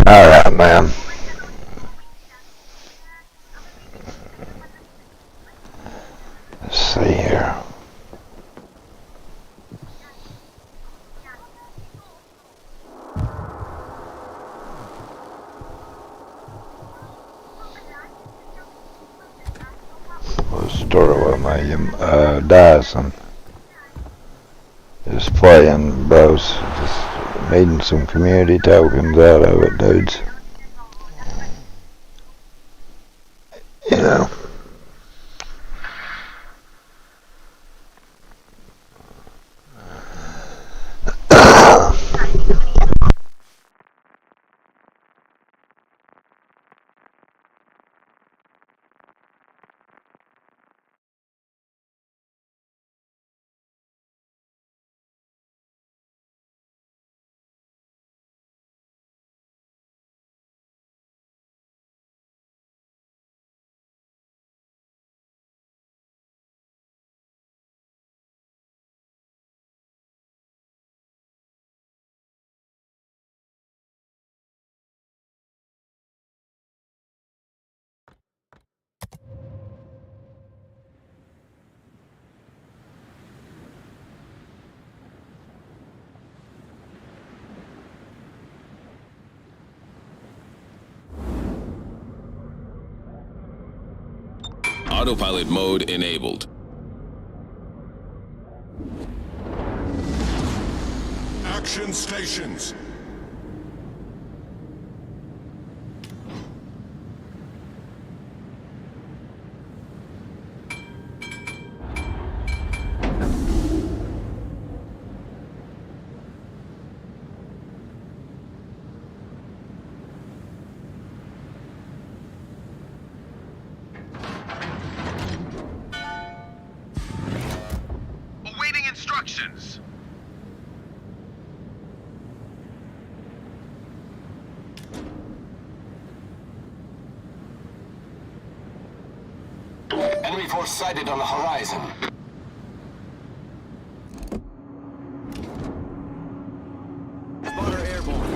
Alright, man. Let's see here. We'll start with my Dyson. Just playing, bros. Just needing some community tokens out of it, dudes. You know. Autopilot mode enabled. Action stations. Awaiting instructions. Enemy force sighted on the horizon. Spotter airborne.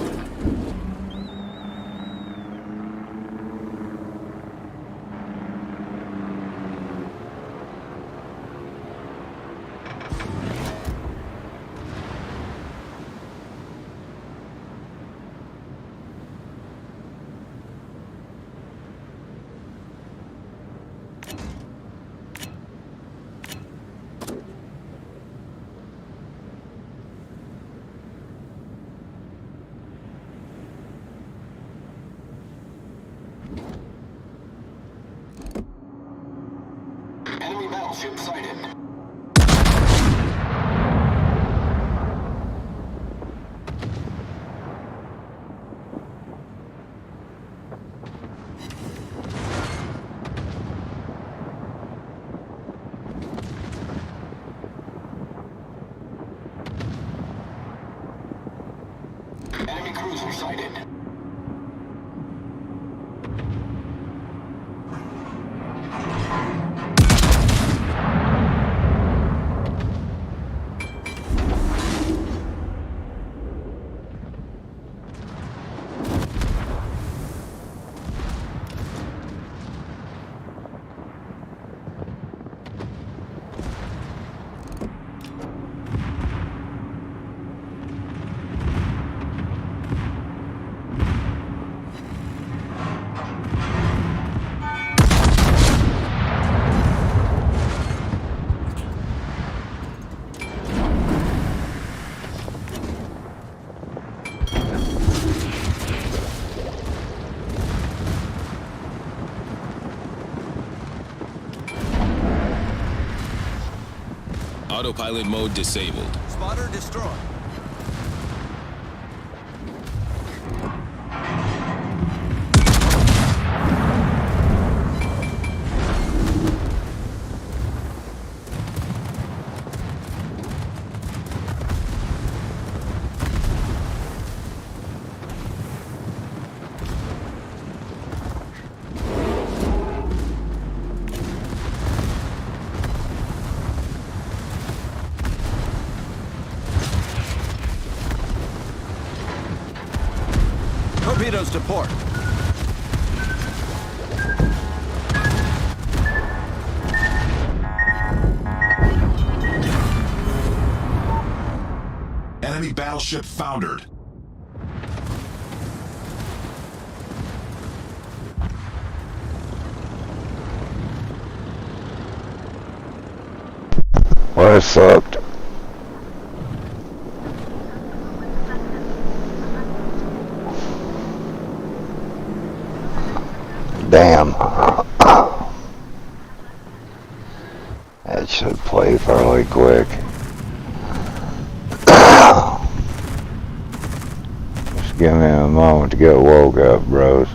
Enemy battleship sighted. Enemy cruiser sighted. Autopilot mode disabled. Spotter destroyed. Torpedoes to port. Enemy battleship foundered. Well, it sucked. Damn. That should play fairly quick. Just give me a moment to get woke up, bros.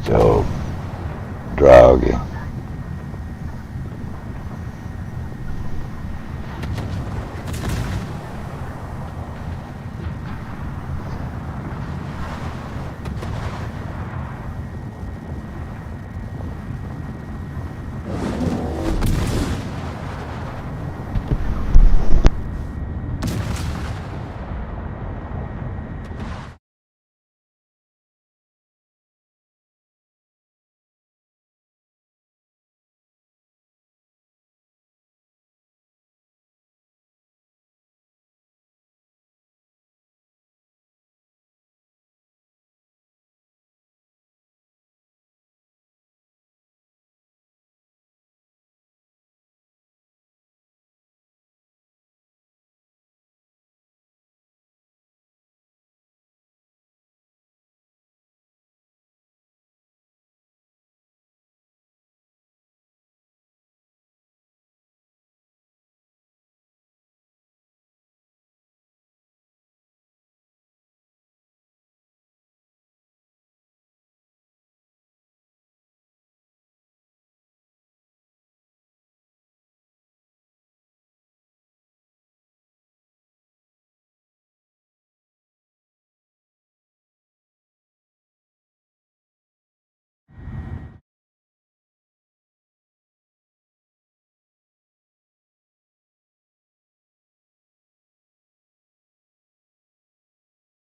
Still drowsy.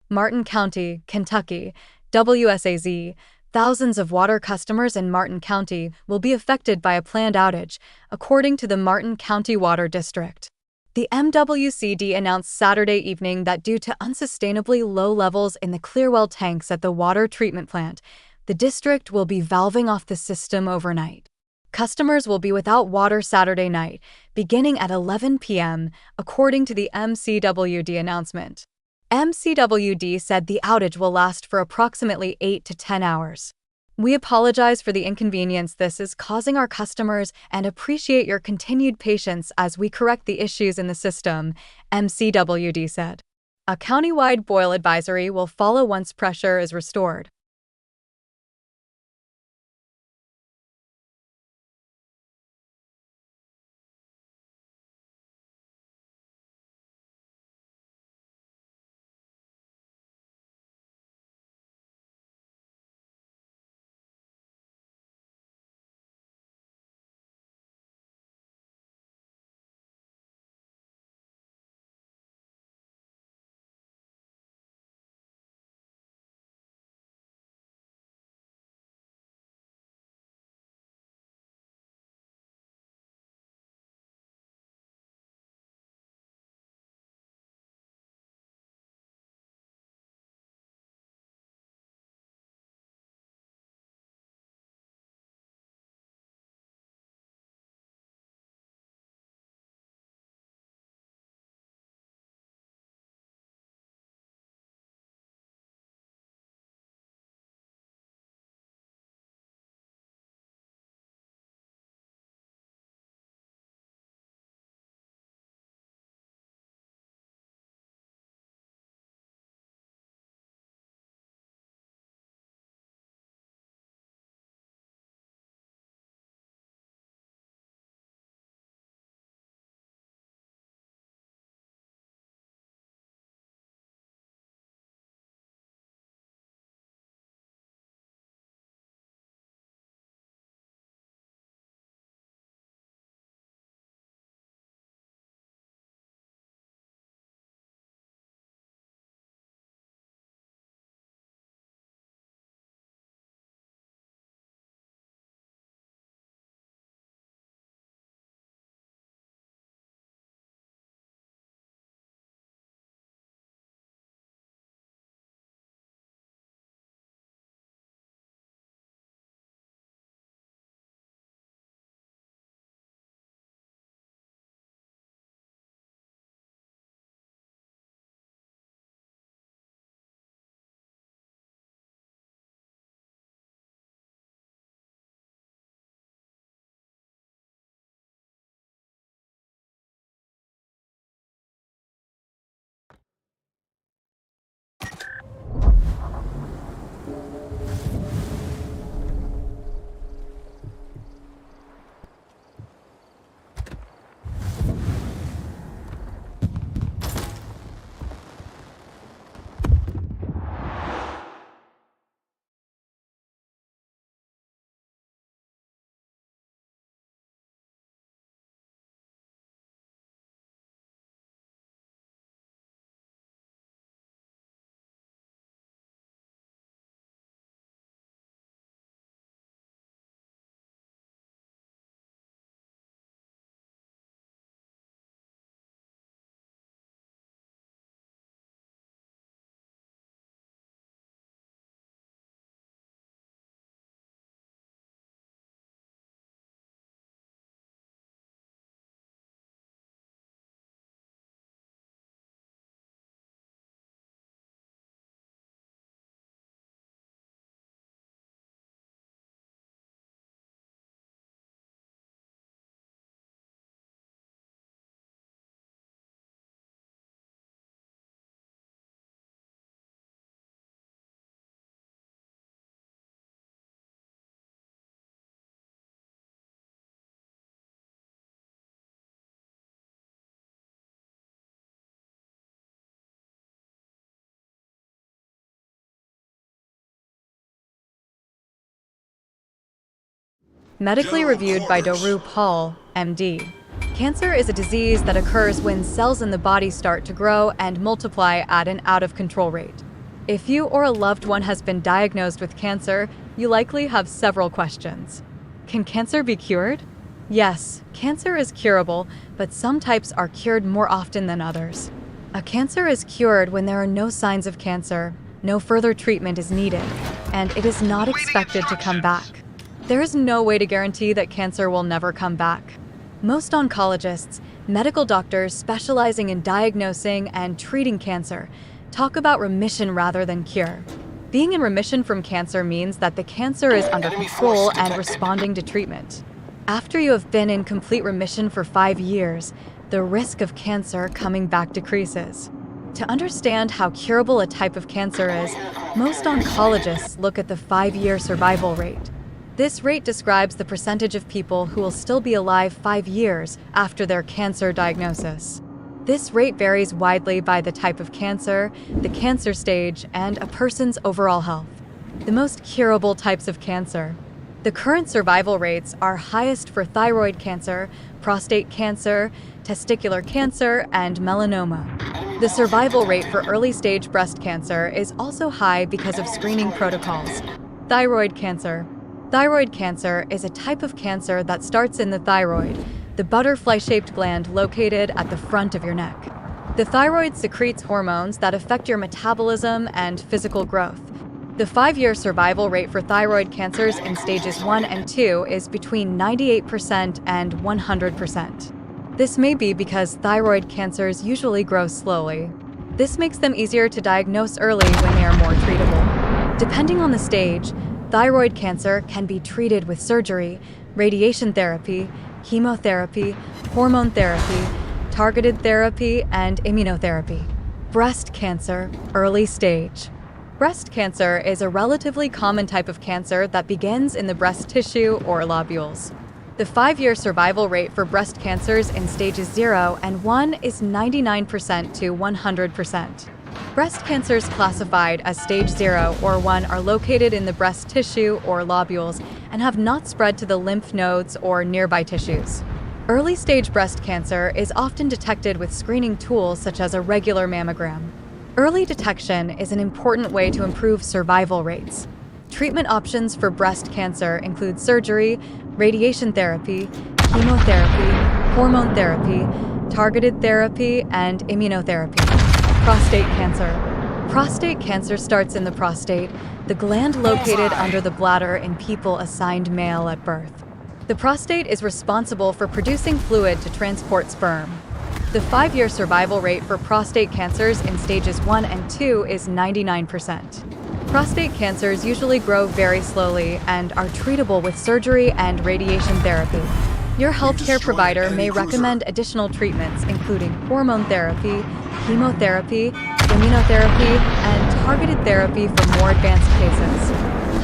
Martin County, Kentucky, WSAZ. Thousands of water customers in Martin County will be affected by a planned outage, according to the Martin County Water District. The MWCD announced Saturday evening that due to unsustainably low levels in the Clearwell tanks at the water treatment plant, the district will be valving off the system overnight. Customers will be without water Saturday night, beginning at 11 p.m., according to the MCWD announcement. MCWD said the outage will last for approximately 8 to 10 hours. We apologize for the inconvenience this is causing our customers and appreciate your continued patience as we correct the issues in the system, MCWD said. A countywide boil advisory will follow once pressure is restored. Medically General reviewed by quarters. Doru Paul, MD. Cancer is a disease that occurs when cells in the body start to grow and multiply at an out-of-control rate. If you or a loved one has been diagnosed with cancer, you likely have several questions. Can cancer be cured? Yes, cancer is curable, but some types are cured more often than others. A cancer is cured when there are no signs of cancer, no further treatment is needed, and it is not expected to come back. There is no way to guarantee that cancer will never come back. Most oncologists, medical doctors specializing in diagnosing and treating cancer, talk about remission rather than cure. Being in remission from cancer means that the cancer is under Enemy control force and detected. responding to treatment. After you have been in complete remission for 5 years, the risk of cancer coming back decreases. To understand how curable a type of cancer is, most oncologists look at the 5-year survival rate. This rate describes the percentage of people who will still be alive 5 years after their cancer diagnosis. This rate varies widely by the type of cancer, the cancer stage, and a person's overall health. The most curable types of cancer. The current survival rates are highest for thyroid cancer, prostate cancer, testicular cancer, and melanoma. The survival rate for early-stage breast cancer is also high because of screening protocols. Thyroid cancer. Thyroid cancer is a type of cancer that starts in the thyroid, the butterfly-shaped gland located at the front of your neck. The thyroid secretes hormones that affect your metabolism and physical growth. The 5-year survival rate for thyroid cancers in stages 1 and 2 is between 98% and 100%. This may be because thyroid cancers usually grow slowly. This makes them easier to diagnose early when they are more treatable. Depending on the stage, thyroid cancer can be treated with surgery, radiation therapy, chemotherapy, hormone therapy, targeted therapy, and immunotherapy. Breast cancer, early stage. Breast cancer is a relatively common type of cancer that begins in the breast tissue or lobules. The 5-year survival rate for breast cancers in stages 0 and 1 is 99% to 100%. Breast cancers classified as stage 0 or 1 are located in the breast tissue or lobules and have not spread to the lymph nodes or nearby tissues. Early-stage breast cancer is often detected with screening tools such as a regular mammogram. Early detection is an important way to improve survival rates. Treatment options for breast cancer include surgery, radiation therapy, chemotherapy, hormone therapy, targeted therapy, and immunotherapy. Prostate cancer. Prostate cancer starts in the prostate, the gland located under the bladder in people assigned male at birth. The prostate is responsible for producing fluid to transport sperm. The 5-year survival rate for prostate cancers in stages 1 and 2 is 99%. Prostate cancers usually grow very slowly and are treatable with surgery and radiation therapy. Your healthcare provider may recommend additional treatments, including hormone therapy, chemotherapy, immunotherapy, and targeted therapy for more advanced cases.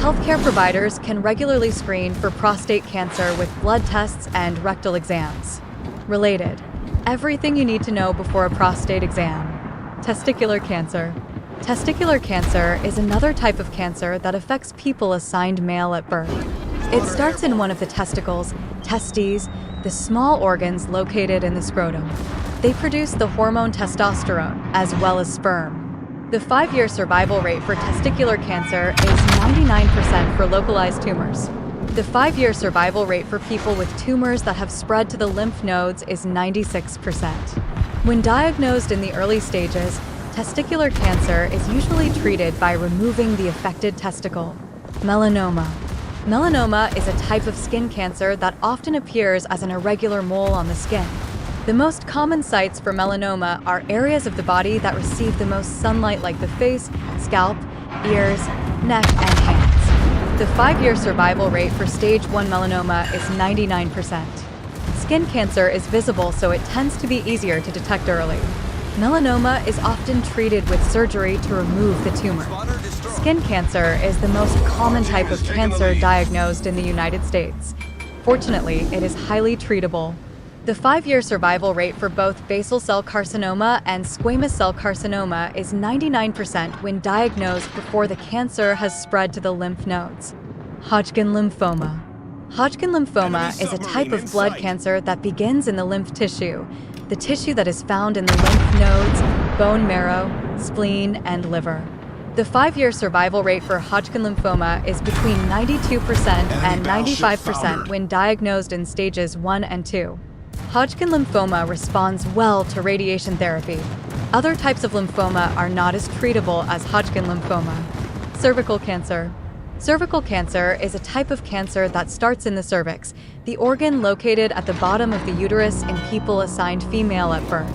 Healthcare providers can regularly screen for prostate cancer with blood tests and rectal exams. Related. Everything you need to know before a prostate exam. Testicular cancer. Testicular cancer is another type of cancer that affects people assigned male at birth. It starts in one of the testicles, testes, the small organs located in the scrotum. They produce the hormone testosterone, as well as sperm. The 5-year survival rate for testicular cancer is 99% for localized tumors. The 5-year survival rate for people with tumors that have spread to the lymph nodes is 96%. When diagnosed in the early stages, testicular cancer is usually treated by removing the affected testicle. Melanoma. Melanoma is a type of skin cancer that often appears as an irregular mole on the skin. The most common sites for melanoma are areas of the body that receive the most sunlight, like the face, scalp, ears, neck, and hands. The 5-year survival rate for stage 1 melanoma is 99%. Skin cancer is visible, so it tends to be easier to detect early. Melanoma is often treated with surgery to remove the tumor. Skin cancer is the most common type of cancer diagnosed in the United States. Fortunately, it is highly treatable. The 5-year survival rate for both basal cell carcinoma and squamous cell carcinoma is 99% when diagnosed before the cancer has spread to the lymph nodes. Hodgkin lymphoma. Hodgkin lymphoma Enemy is a type submarine of in blood sight. cancer that begins in the lymph tissue, the tissue that is found in the lymph nodes, bone marrow, spleen, and liver. The 5-year survival rate for Hodgkin lymphoma is between 92% and battleship 95% foundered. when diagnosed in stages 1 and 2. Hodgkin lymphoma responds well to radiation therapy. Other types of lymphoma are not as treatable as Hodgkin lymphoma. Cervical cancer. Cervical cancer is a type of cancer that starts in the cervix, the organ located at the bottom of the uterus in people assigned female at birth.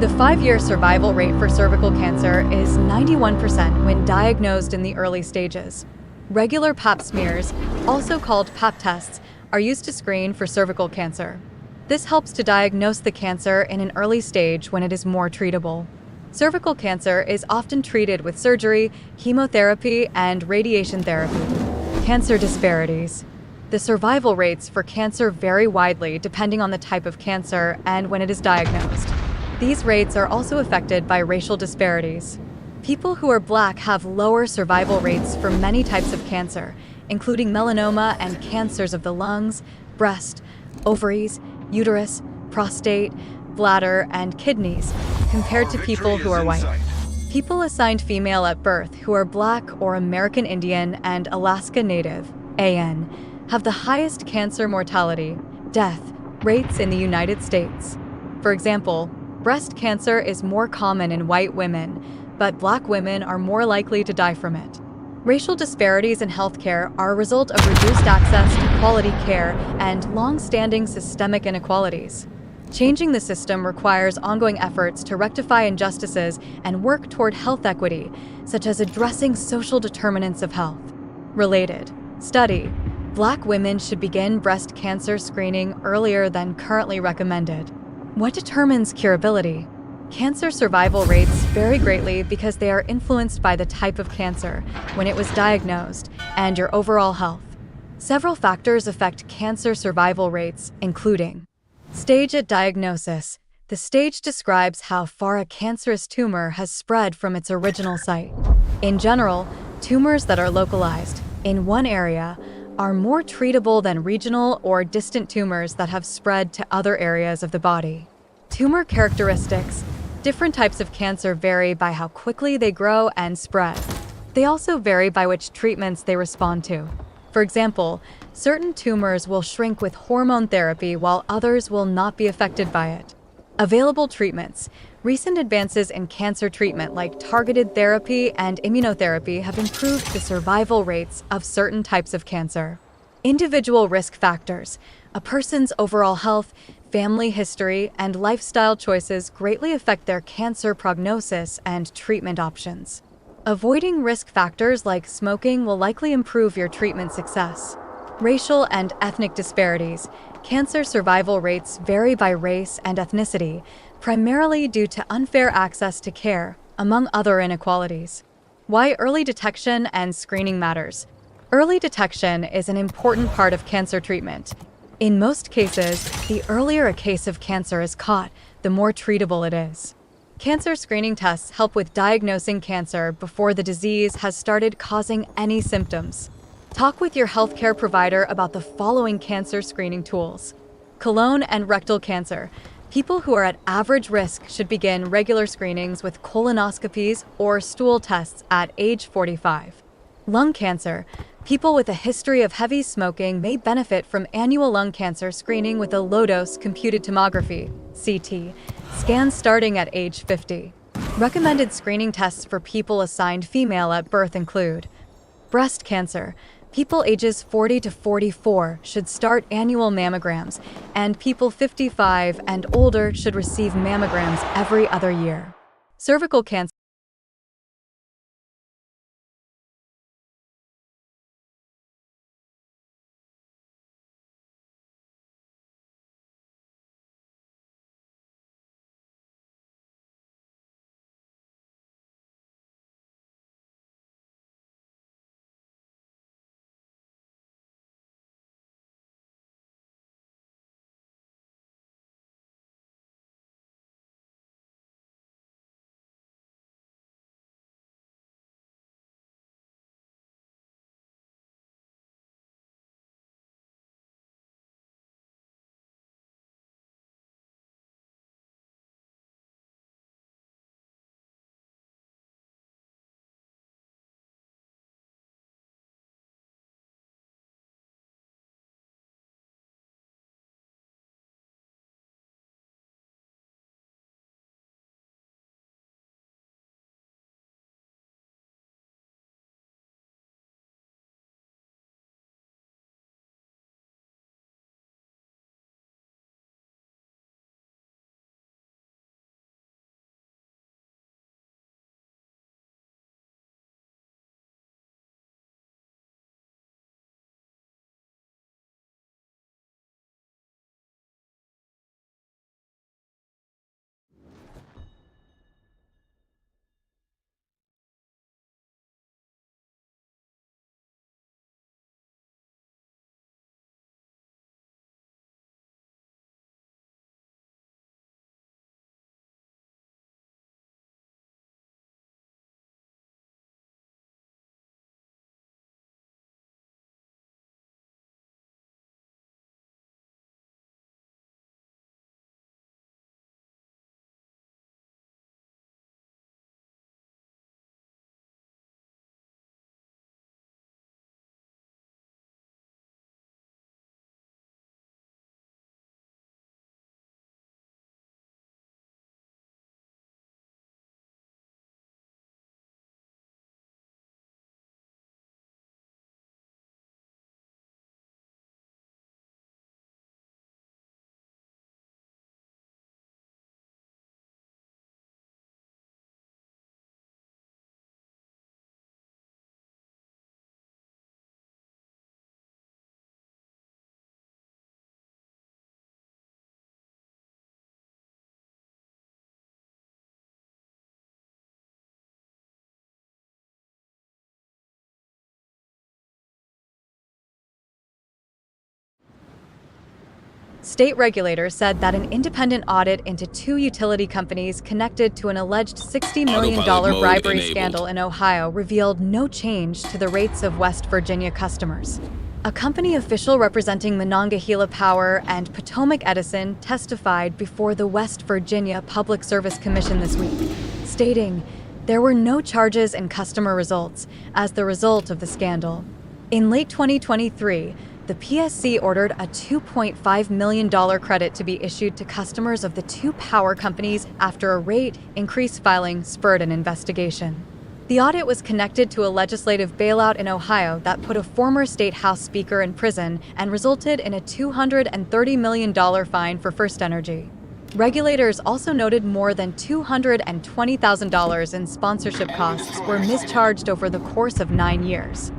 The 5-year survival rate for cervical cancer is 91% when diagnosed in the early stages. Regular Pap smears, also called Pap tests, are used to screen for cervical cancer. This helps to diagnose the cancer in an early stage when it is more treatable. Cervical cancer is often treated with surgery, chemotherapy, and radiation therapy. Cancer disparities. The survival rates for cancer vary widely depending on the type of cancer and when it is diagnosed. These rates are also affected by racial disparities. People who are Black have lower survival rates for many types of cancer, including melanoma and cancers of the lungs, breast, ovaries, uterus, prostate, bladder, and kidneys, compared to people who are white. People assigned female at birth who are Black or American Indian and Alaska Native, AN, have the highest cancer mortality, death, rates in the United States. For example, breast cancer is more common in white women, but Black women are more likely to die from it. Racial disparities in healthcare are a result of reduced access to quality care and long-standing systemic inequalities. Changing the system requires ongoing efforts to rectify injustices and work toward health equity, such as addressing social determinants of health. Related study: Black women should begin breast cancer screening earlier than currently recommended. What determines curability? Cancer survival rates vary greatly because they are influenced by the type of cancer, when it was diagnosed, and your overall health. Several factors affect cancer survival rates, including stage at diagnosis. The stage describes how far a cancerous tumor has spread from its original site. In general, tumors that are localized in one area are more treatable than regional or distant tumors that have spread to other areas of the body. Tumor characteristics. Different types of cancer vary by how quickly they grow and spread. They also vary by which treatments they respond to. For example, certain tumors will shrink with hormone therapy while others will not be affected by it. Available treatments. Recent advances in cancer treatment like targeted therapy and immunotherapy have improved the survival rates of certain types of cancer. Individual risk factors. A person's overall health, family history, and lifestyle choices greatly affect their cancer prognosis and treatment options. Avoiding risk factors like smoking will likely improve your treatment success. Racial and ethnic disparities. Cancer survival rates vary by race and ethnicity, primarily due to unfair access to care, among other inequalities. Why early detection and screening matters. Early detection is an important part of cancer treatment. In most cases, the earlier a case of cancer is caught, the more treatable it is. Cancer screening tests help with diagnosing cancer before the disease has started causing any symptoms. Talk with your healthcare provider about the following cancer screening tools. Colon and rectal cancer. People who are at average risk should begin regular screenings with colonoscopies or stool tests at age 45. Lung cancer. People with a history of heavy smoking may benefit from annual lung cancer screening with a low-dose computed tomography (CT) scan starting at age 50. Recommended screening tests for people assigned female at birth include breast cancer. People ages 40 to 44 should start annual mammograms, and people 55 and older should receive mammograms every other year. Cervical cancer. State regulators said that an independent audit into 2 utility companies connected to an alleged $60 million Autopilot mode bribery enabled. scandal in Ohio revealed no change to the rates of West Virginia customers. A company official representing Monongahela Power and Potomac Edison testified before the West Virginia Public Service Commission this week, stating there were no charges in customer results as the result of the scandal. In late 2023, the PSC ordered a $2.5 million credit to be issued to customers of the 2 power companies after a rate increase filing spurred an investigation. The audit was connected to a legislative bailout in Ohio that put a former state House Speaker in prison and resulted in a $230 million fine for First Energy. Regulators also noted more than $220,000 in sponsorship costs were mischarged over the course of 9 years.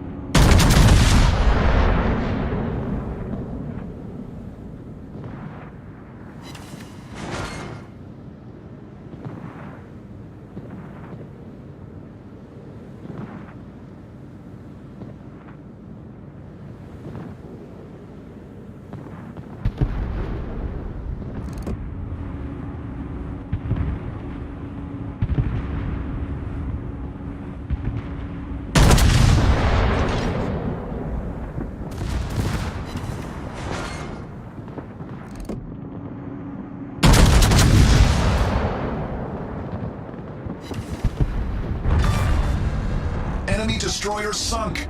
Enemy destroyer sunk.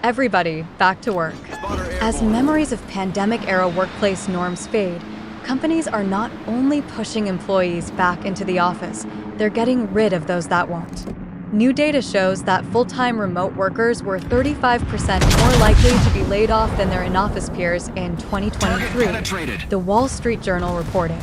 Everybody, back to work. As memories of pandemic-era workplace norms fade, companies are not only pushing employees back into the office, they're getting rid of those that won't. New data shows that full-time remote workers were 35% more likely to be laid off than their in-office peers in 2023, the Wall Street Journal reported.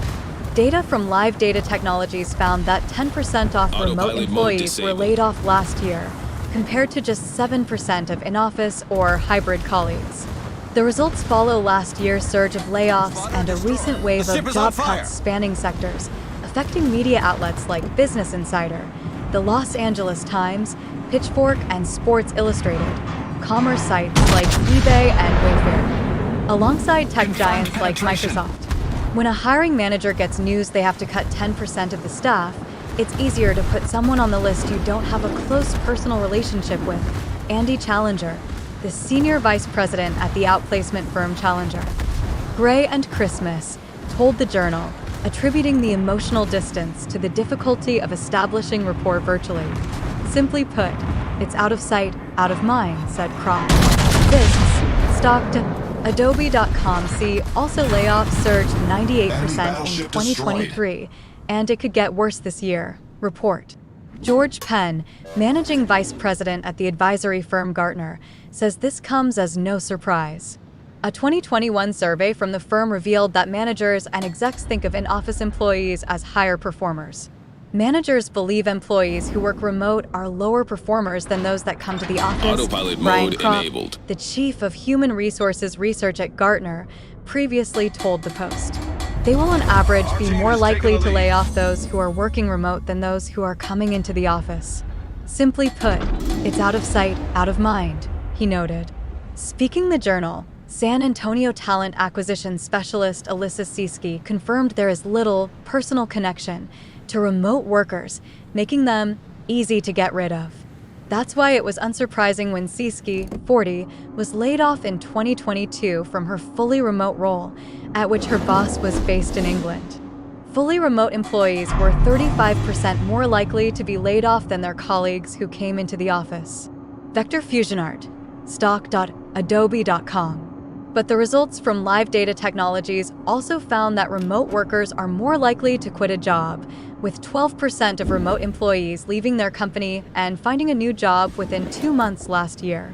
Data from Live Data Technologies found that 10% off remote Autopilot mode employees were disabled. laid off last year, compared to just 7% of in-office or hybrid colleagues. The results follow last year's surge of layoffs and a recent wave The ship of is on job fire. cuts spanning sectors, affecting media outlets like Business Insider, the Los Angeles Times, Pitchfork, and Sports Illustrated, commerce sites like eBay and Wayfair, alongside tech giants like Microsoft. When a hiring manager gets news they have to cut 10% of the staff, it's easier to put someone on the list you don't have a close personal relationship with. Andy Challenger, the senior vice president at the outplacement firm Challenger. Gray and Christmas told the Journal, attributing the emotional distance to the difficulty of establishing rapport virtually. Simply put, it's out of sight, out of mind, said Croft. This stocked Adobe.com. See also layoffs surged 98% in 2023, and it could get worse this year. Report. George Penn, managing vice president at the advisory firm Gartner, says this comes as no surprise. A 2021 survey from the firm revealed that managers and execs think of in-office employees as higher performers. Managers believe employees who work remote are lower performers than those that come to the office. Autopilot Brian mode Croft, enabled. the chief of human resources research at Gartner, previously told the Post. They will on average be more likely to lay off those who are working remote than those who are coming into the office. Simply put, it's out of sight, out of mind, he noted. Speaking the Journal, San Antonio talent acquisition specialist Alyssa Siski confirmed there is little personal connection to remote workers, making them easy to get rid of. That's why it was unsurprising when Siski, 40, was laid off in 2022 from her fully remote role, at which her boss was based in England. Fully remote employees were 35% more likely to be laid off than their colleagues who came into the office. Vector FusionArt, stock.adobe.com. But the results from Live Data Technologies also found that remote workers are more likely to quit a job, with 12% of remote employees leaving their company and finding a new job within 2 months last year.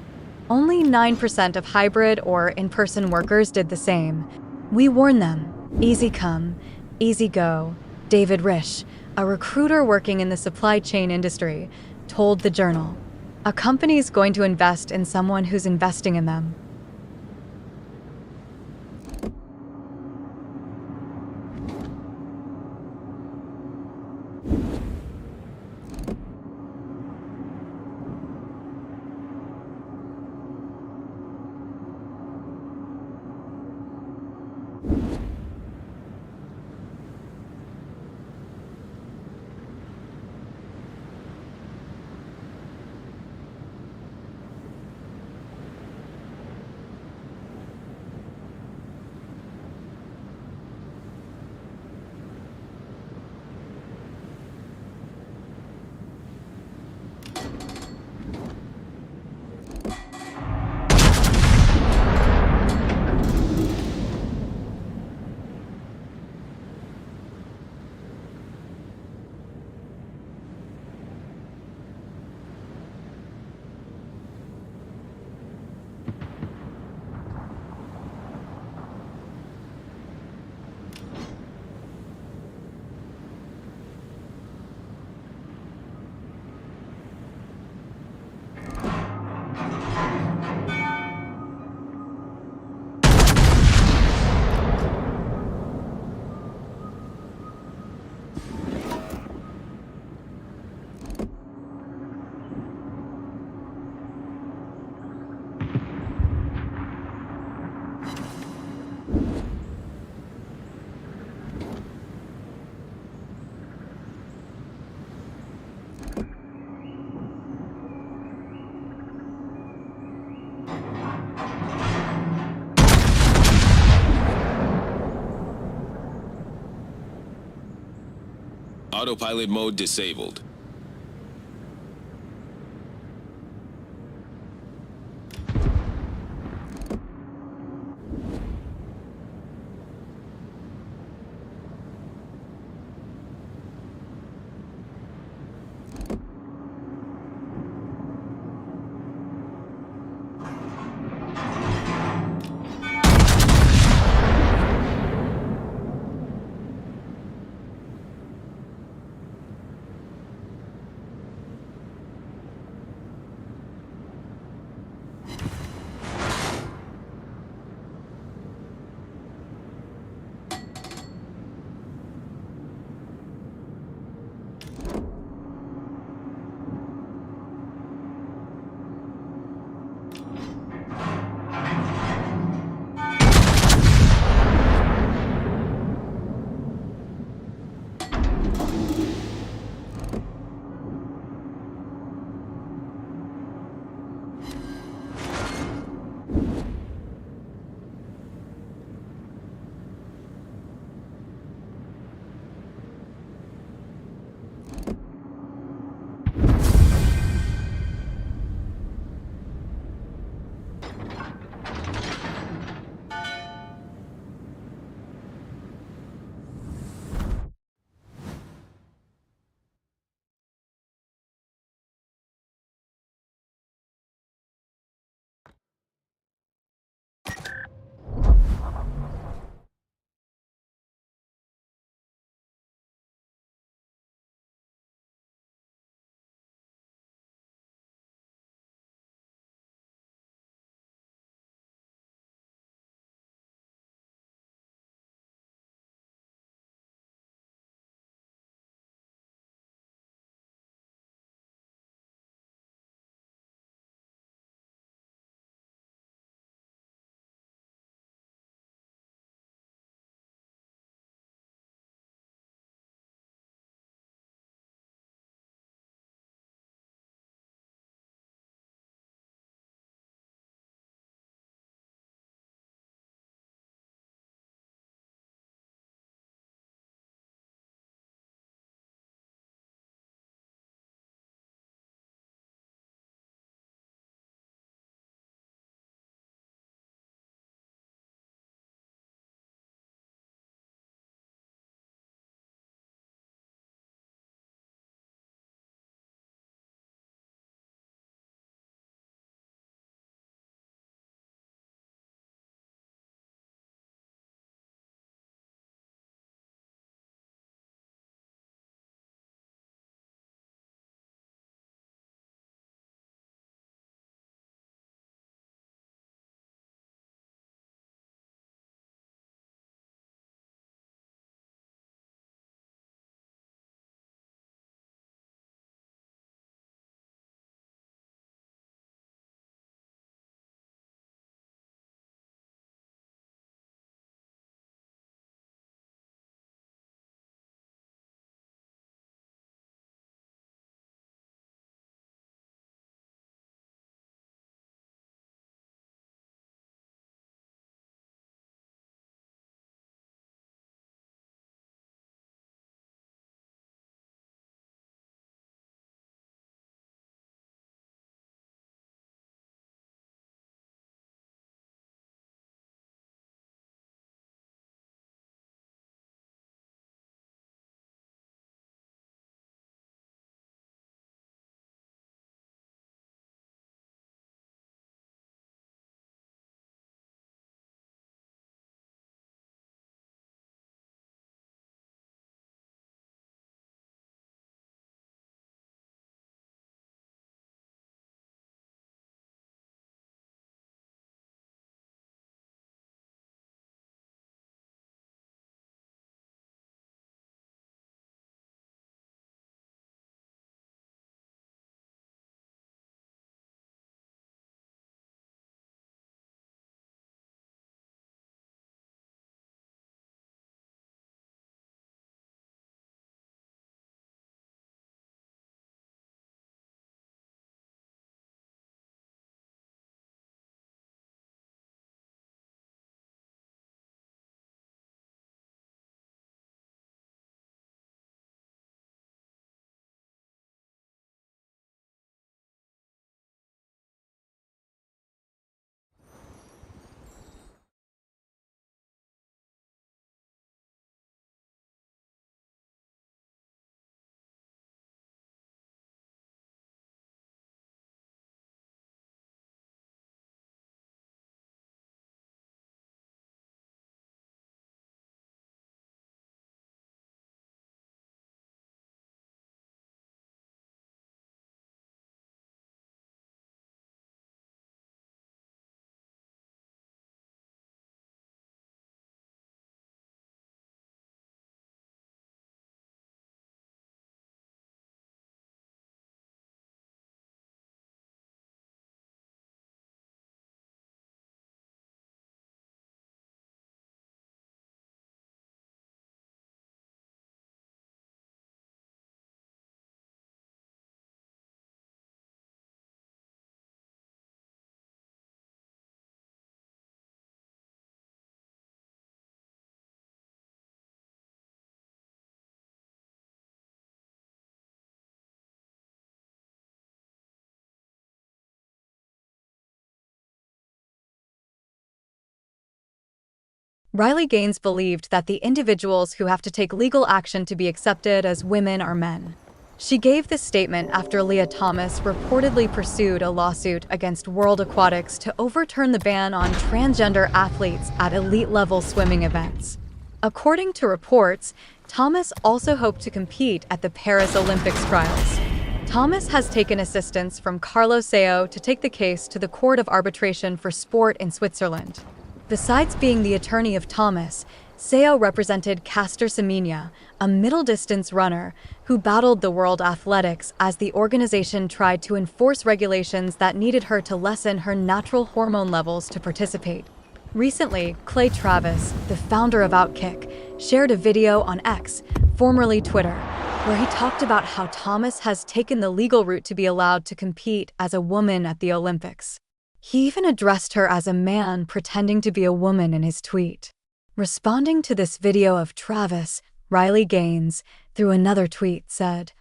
Only 9% of hybrid or in-person workers did the same. We warn them. Easy come, easy go. David Risch, a recruiter working in the supply chain industry, told the Journal. A company's going to invest in someone who's investing in them. Autopilot mode disabled. Riley Gaines believed that the individuals who have to take legal action to be accepted as women are men. She gave this statement after Leah Thomas reportedly pursued a lawsuit against World Aquatics to overturn the ban on transgender athletes at elite-level swimming events. According to reports, Thomas also hoped to compete at the Paris Olympics trials. Thomas has taken assistance from Carlos Sayo to take the case to the Court of Arbitration for Sport in Switzerland. Besides being the attorney of Thomas, Sayo represented Caster Semenya, a middle-distance runner who battled the World Athletics as the organization tried to enforce regulations that needed her to lessen her natural hormone levels to participate. Recently, Clay Travis, the founder of Outkick, shared a video on X, formerly Twitter, where he talked about how Thomas has taken the legal route to be allowed to compete as a woman at the Olympics. He even addressed her as a man pretending to be a woman in his tweet. Responding to this video of Travis, Riley Gaines, through another tweet, said,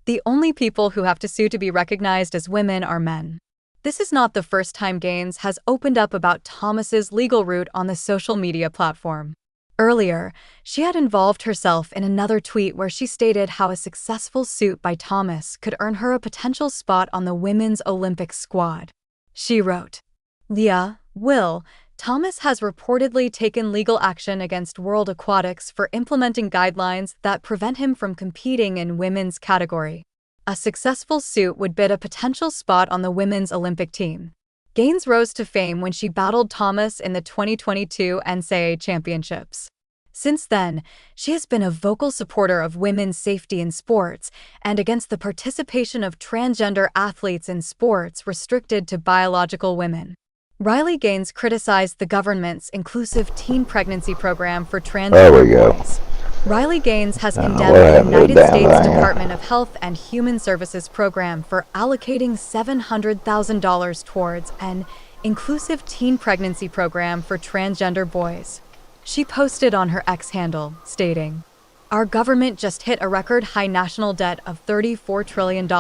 "The only people who have to sue to be recognized as women are men." This is not the first time Gaines has opened up about Thomas's legal route on the social media platform. Earlier, she had involved herself in another tweet where she stated how a successful suit by Thomas could earn her a potential spot on the women's Olympics squad. She wrote, "Leah, Will, Thomas has reportedly taken legal action against World Aquatics for implementing guidelines that prevent him from competing in women's category. A successful suit would bid a potential spot on the women's Olympic team." Gaines rose to fame when she battled Thomas in the 2022 NCAA Championships. Since then, she has been a vocal supporter of women's safety in sports and against the participation of transgender athletes in sports restricted to biological women. Riley Gaines criticized the government's inclusive teen pregnancy program for transgender boys. Riley Gaines has condemned the United States Department of Health and Human Services program for allocating $700,000 towards an inclusive teen pregnancy program for transgender boys. She posted on her X handle, stating, "Our government just hit a record-high national debt of $34 trillion,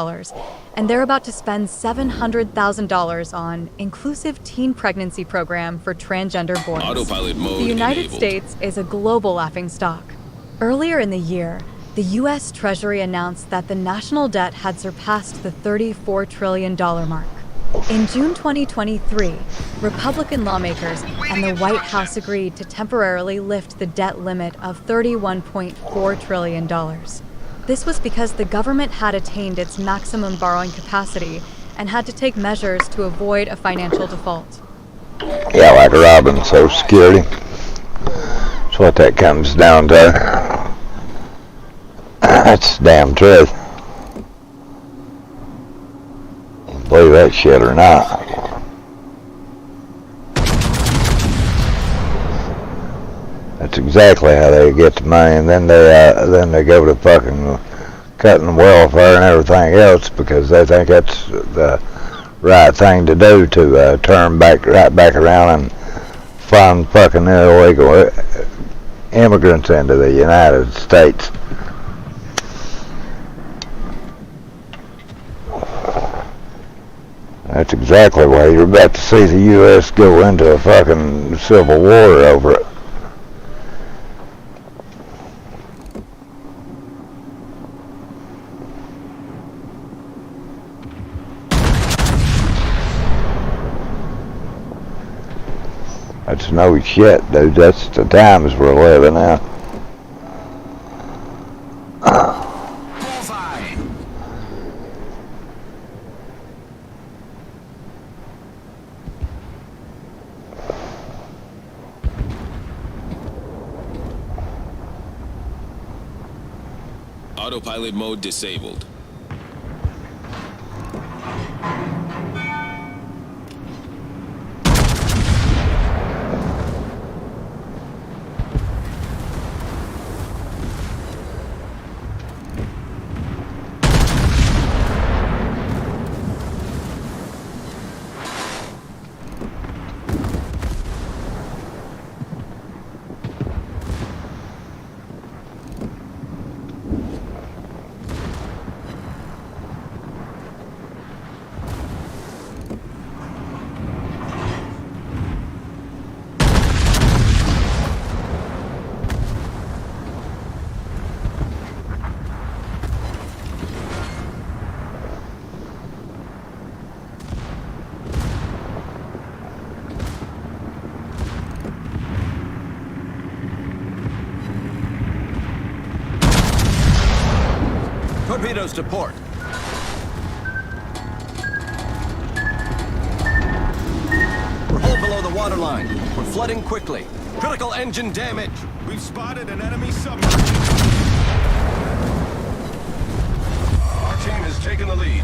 and they're about to spend $700,000 on inclusive teen pregnancy program for transgender boys." Autopilot mode The United enabled. States is a global laughingstock. Earlier in the year, the U.S. Treasury announced that the national debt had surpassed the $34 trillion mark. In June 2023, Republican lawmakers and the White House agreed to temporarily lift the debt limit of $31.4 trillion. This was because the government had attained its maximum borrowing capacity and had to take measures to avoid a financial default. Yeah, like robbing Social Security. That's what that comes down to. That's the damn truth. You believe that shit or not? That's exactly how they get the money, and then they go to fucking cutting welfare and everything else because they think that's the right thing to do to turn right back around and fund fucking illegal immigrants into the United States. That's exactly why you're about to see the U.S. go into a fucking civil war over it. That's no shit, dude. That's the times we're living now. Bullseye. Autopilot mode disabled. Torpedoes to port. We're hull below the waterline. We're flooding quickly. Critical engine damage. We've spotted an enemy submarine. Our team has taken the lead.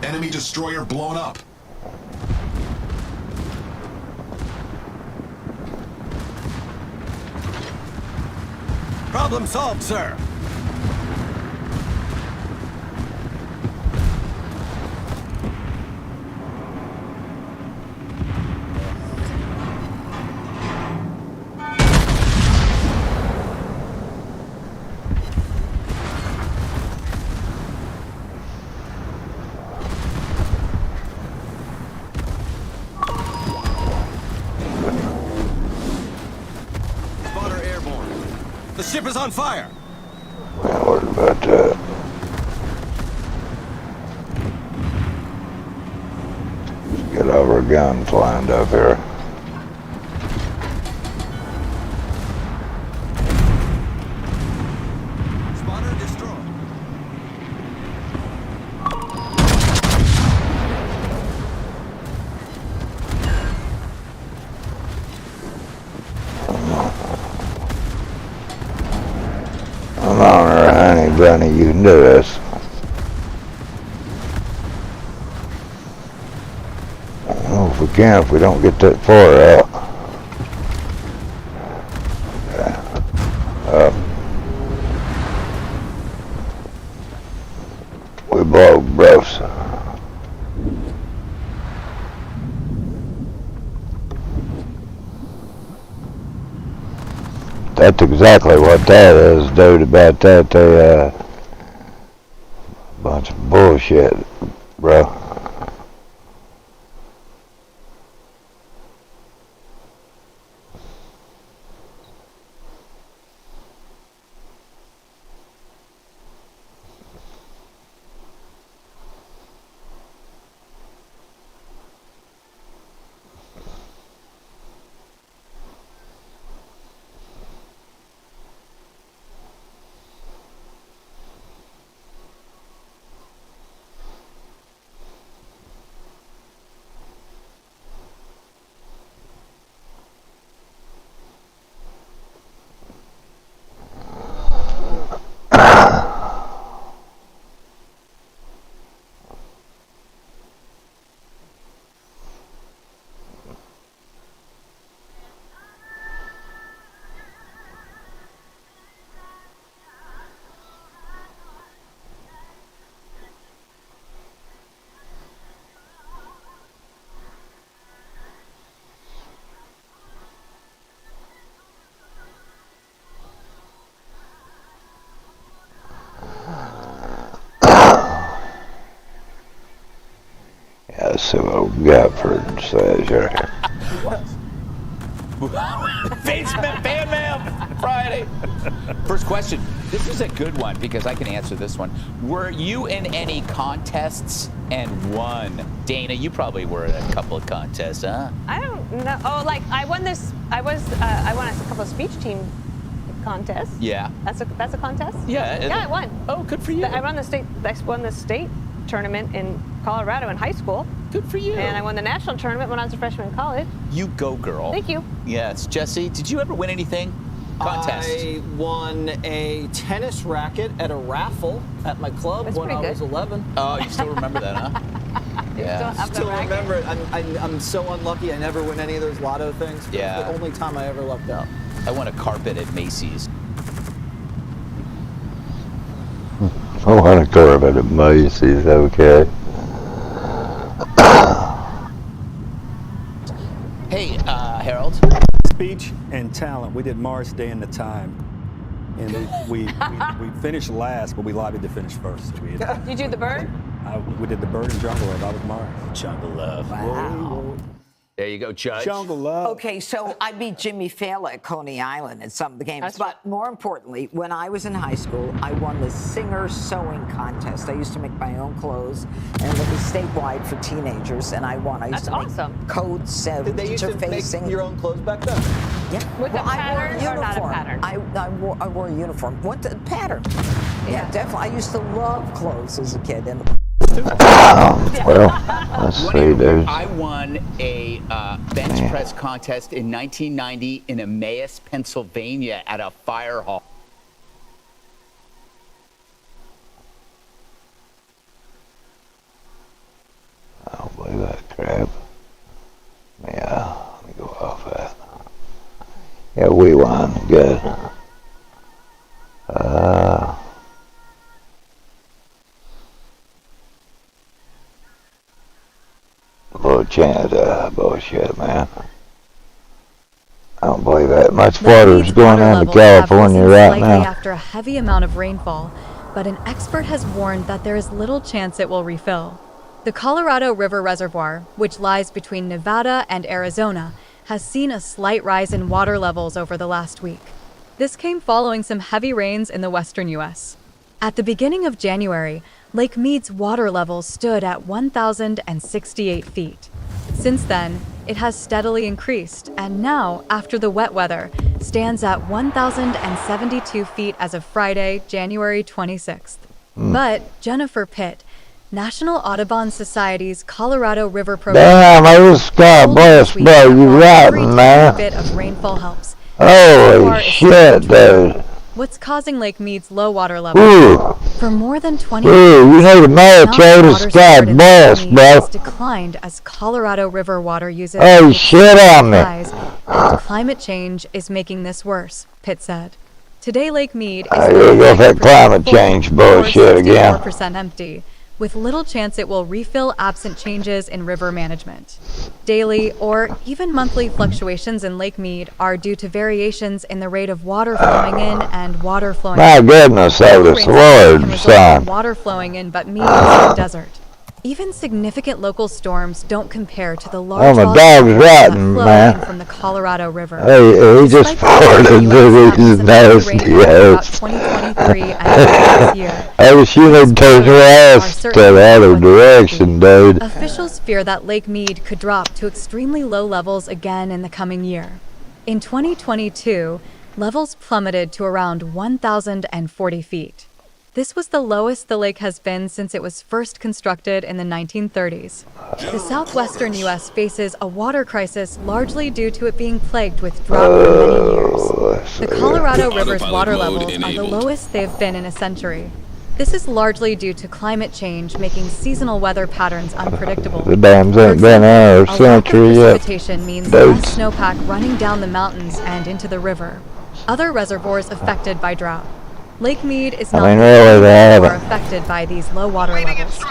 Enemy destroyer blown up. Problem solved, sir. Spotter airborne. The ship is on fire. Man, what about that? Let's get our guns lined up here. Spotter destroyed. Come on there, honey bunny, you can do this. I don't know if we can if we don't get that far out. We blow, bros. That's exactly what that is, dude. About that, they bunch of bullshit, bro. Yeah, let's see what old Gafford says here. Basement fan mail Friday. First question. This is a good one because I can answer this one. Were you in any contests and won? Dana, you probably were in a couple of contests, huh? I don't know. Oh, like I won this. I won a couple of speech team contests. Yeah. That's a contest. Yeah. Yeah, I won. Oh, good for you. I won the state tournament in Colorado in high school. Good for you. And I won the national tournament when I was a freshman in college. You go, girl. Thank you. Yes. Jesse, did you ever win anything? Contest. I won a tennis racket at a raffle at my club That's when I pretty was good. 11. Oh, you still remember that, huh? Yeah. Have the Still racket? remember it. I'm so unlucky. I never win any of those lotto things. Yeah. It's the only time I ever lucked out. I won a carpet at Macy's. I want to carve it at Macy's, okay. Hey, Harold. Speech and talent. We did Mars Day and the Time. And we finished last, but we lobbied to finish first. So You do the bird? we did the Bird and Jungle Love. I was Mars. Jungle Love. Wow. There you go, Judge. Jungle Love. Okay, so I beat Jimmy Fallon at Coney Island in some of the games. That's but more importantly, when I was in high school, I won the singer sewing contest. I used to make my own clothes, and it was statewide for teenagers, and I won. I used That's to make awesome. coats, Did they used teacher to make facing. your own clothes back then? Yeah. With a pattern or not a pattern? I wore a uniform. What the pattern? Yeah, definitely. I used to love clothes as a kid. And Well, let's see, dude. I won a bench press contest in 1990 in Emmaus, Pennsylvania at a fire hall. I don't believe that crap. Yeah, let me go off that. Yeah, we won. Good. Bullshit, man. I don't believe that much water is going into California right now. After a heavy amount of rainfall, but an expert has warned that there is little chance it will refill. The Colorado River Reservoir, which lies between Nevada and Arizona, has seen a slight rise in water levels over the last week. This came following some heavy rains in the western U.S. At the beginning of January, Lake Mead's water levels stood at 1,068 feet. Since then, it has steadily increased, and now, after the wet weather, stands at 1,072 feet as of Friday, January 26th. But Jennifer Pitt, National Audubon Society's Colorado River Program, damn, I just got blessed, bro. You riding, man. Bit of rainfall helps. Holy shit, dude. What's causing Lake Mead's low water level? Ooh. For more than 20 Ooh, you know the match, Otis got blessed, bro. has declined as Colorado River water uses Oh, shit on me. and climate change is making this worse, Pitt said. Today, Lake Mead is Here we go with that climate change bullshit again. 64% empty, with little chance it will refill absent changes in river management. Daily or even monthly fluctuations in Lake Mead are due to variations in the rate of water flowing in and water flowing My out. goodness, Otis, Lord, Can result son. in water flowing in, but Mead is a desert. Even significant local storms don't compare to the large my volumes dog's of water that rotten, flow man. in from the Colorado River. Hey, he just Despite the farted US into having these some heavy nasty rainfall throughout ass. 2023 and this year, I wish you would turn your ass to the other direction, dude. officials fear that Lake Mead could drop to extremely low levels again in the coming year. In 2022, levels plummeted to around 1,040 feet. This was the lowest the lake has been since it was first constructed in the 1930s. The southwestern U.S. faces a water crisis largely due to it being plagued with drought for many years. The Colorado River's water levels are the lowest they have been in a century. This is largely due to climate change making seasonal weather patterns unpredictable. The dams ain't been in our century yet. Precipitation means less snowpack running down the mountains and into the river. Other reservoirs affected by drought. Lake Mead is not really, they haven't. affected by these low water levels.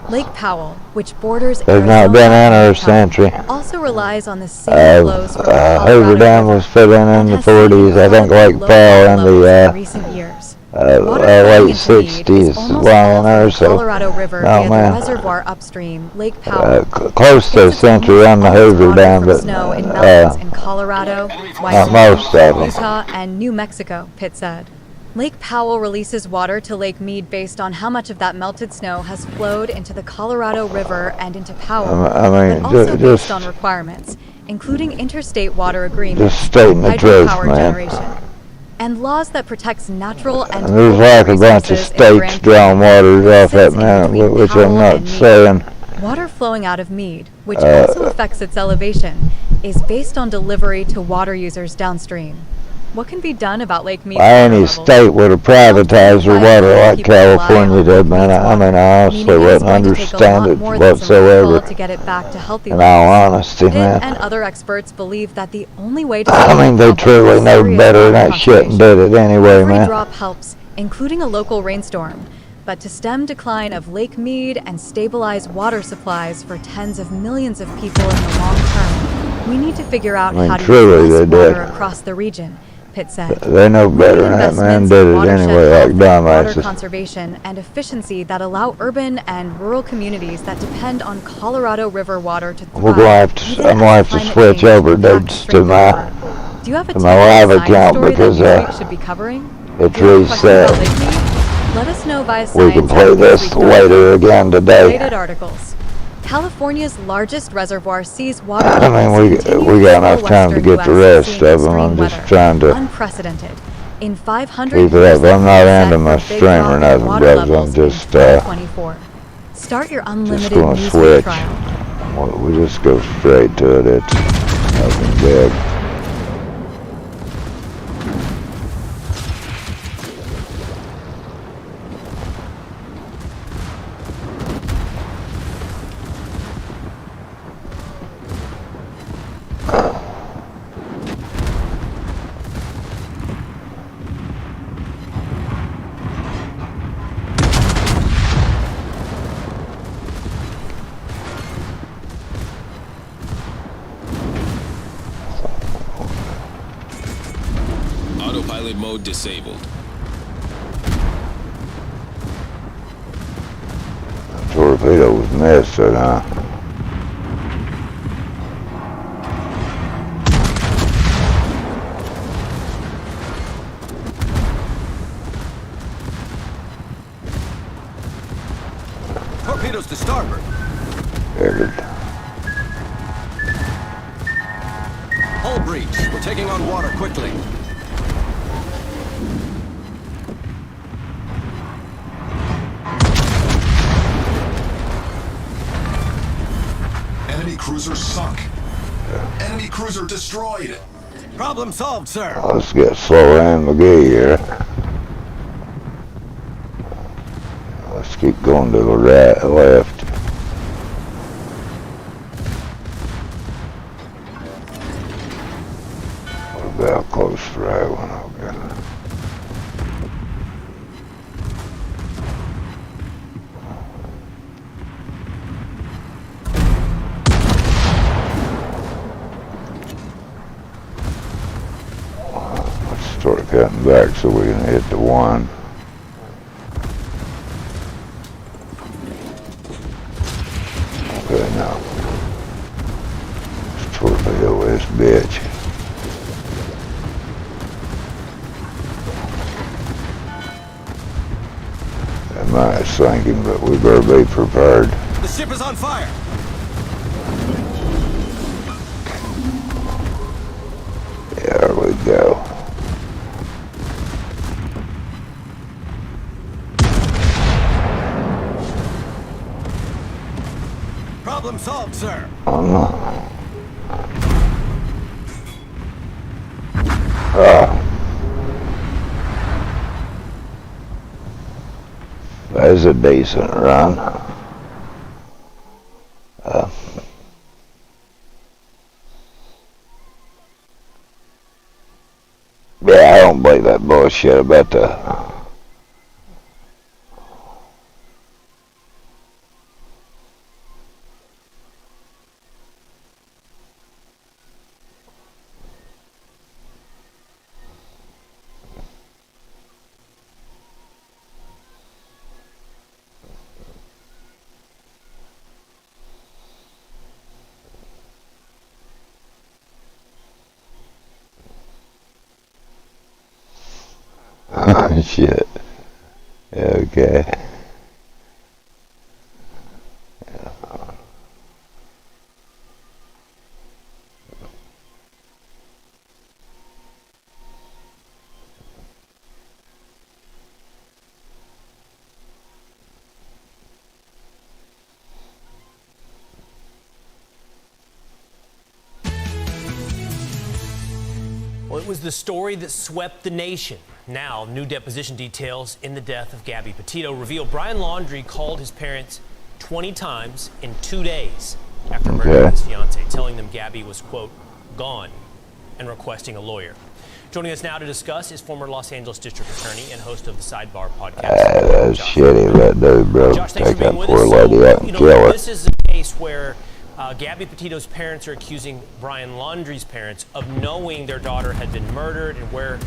Lake Powell, which borders They've not been in our century. also relies on the same flows from the Hoover Colorado Dam River was put in and the has seen 40s. I think Lake low Powell water in levels the recent years. late 60s, well in there, so Colorado River no, via man. the reservoir upstream, Lake Powell. Close to a century on the Hoover Dam, but snow in mountains in Colorado, not most of them. Utah, and New Mexico, Pitt said. Lake Powell releases water to Lake Mead based on how much of that melted snow has flowed into the Colorado River and into Powell, I mean, but also based just on requirements, including interstate water agreements, just stating the truth, hydropower man. generation, and laws that protects natural and There's like a bunch of states drawing waters off that mountain, which I'm not saying. Water flowing out of Mead, which also affects its elevation, is based on delivery to water users downstream. What can be done about Lake Mead? Any state would have privatized their water like California did, man. I mean, I honestly wouldn't understand it whatsoever. To get it back to healthy In all levels. honesty, Pitt man. and other experts believe that the only way to I mean, they truly know better than that shit and did it anyway, Every man. drop helps, including a local rainstorm. But to stem decline of Lake Mead and stabilize water supplies for tens of millions of people in the long term, we need to figure out how to use less water across the region, Pitt said. They know better than that, man. Did it anyway, like Water dumbasses. conservation and efficiency that allow urban and rural communities that depend on Colorado River water to thrive. I'm gonna have to switch over, dudes, to my Do you have a live science account story because that you should be covering? it's Do you have questions about reset. Lake Mead? Let us know via We can play science@newsweek.com. this later again today. Related articles. California's largest reservoir sees water I mean, levels continue we got to enough time to western get the US, rest seeing of them. I'm extreme just weather. trying to Unprecedented. In 500 keep it years, up. I'm not set into my for Big stream Rock or nothing, water brothers. levels I'm just, in 2024. Start your just unlimited gonna news switch. trial. We just go straight to it. It's nothing big. Autopilot mode disabled. Torpedo was missed, huh? Torpedoes to starboard. Figured. Hull breach. We're taking on water quickly. Enemy cruiser sunk. Enemy cruiser destroyed. Problem solved, sir. Let's get slow and McGee here. Let's keep going to the right, left. We're about close to the right one. Okay. Let's start cutting back so we can hit the one. Okay, now. Let's torpedo this bitch. That might sink him, but we better be prepared. The ship is on fire. There we go. Problem solved, sir. Oh no. That's a decent run. Yeah, I don't believe that bullshit about the shit. Okay. Well, it was the story that swept the nation. Now, new deposition details in the death of Gabby Petito reveal Brian Laundrie called his parents 20 times in 2 days after murdering his fiancée, telling them Gabby was, quote, gone, and requesting a lawyer. Joining us now to discuss is former Los Angeles District Attorney and host of the Sidebar podcast. That's shitty, that dude, bro. Josh, thanks Take for being that with poor us. lady out and kill her. This is a case where Gabby Petito's parents are accusing Brian Laundrie's parents of knowing their daughter had been murdered and where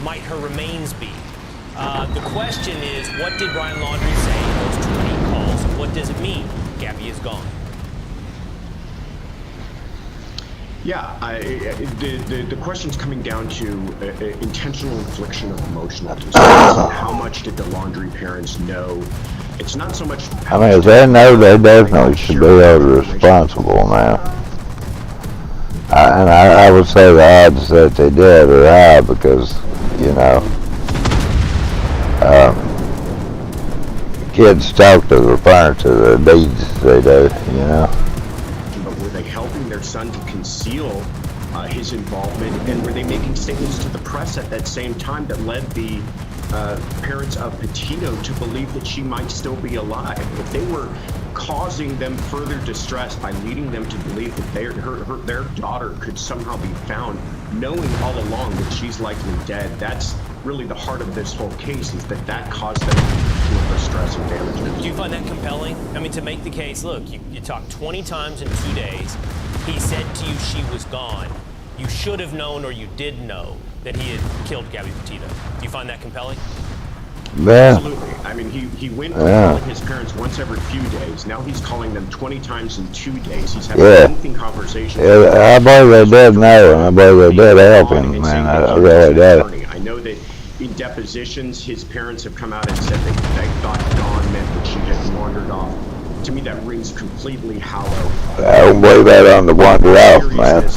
might her remains be. The question is, what did Brian Laundrie say in those 20 calls? What does it mean? Gabby is gone. Yeah, the question's coming down to intentional infliction of emotional distress. How much did the Laundrie parents know It's not so much. I mean, if they know, they definitely should be held responsible now. And I would say the odds that they did are high because, you know, kids talk to their parents of the deeds they do, you know. But were they helping their son to conceal his involvement, and were they making statements to the press at that same time that led the parents of Petito to believe that she might still be alive? If they were causing them further distress by leading them to believe that their daughter could somehow be found, knowing all along that she's likely dead, that's really the heart of this whole case, is that caused them to distress and damage. Do you find that compelling? I mean, to make the case, look, you talked 20 times in 2 days. He said to you she was gone. You should have known, or you did know, that he had killed Gabby Petito. Do you find that compelling? Yeah. Absolutely. I mean, he went from calling his parents once every few days. Now he's calling them 20 times in 2 days. He's having lengthy conversations. Yeah, I believe they did know, and I believe they did help him, man. I really did. I know that in depositions, his parents have come out and said they thought Dawn meant that she had wandered off. To me, that rings completely hollow. I don't believe that on the wander off, man.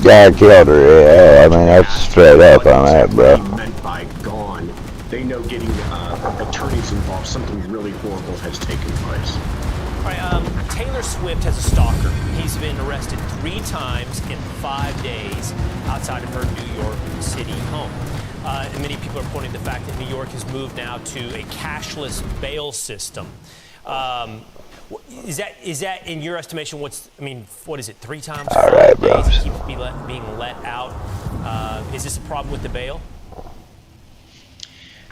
Guy killed her, yeah. I mean, that's straight up on that, bro. Meant by gone. They know getting attorneys involved, something really horrible has taken place. All right, Taylor Swift has a stalker. He's been arrested 3 times in 5 days outside of her New York City home. And many people are pointing to the fact that New York has moved now to a cashless bail system. Is that in your estimation? What is it? 3 times? All right, bro. Days he keeps being let out. Is this a problem with the bail?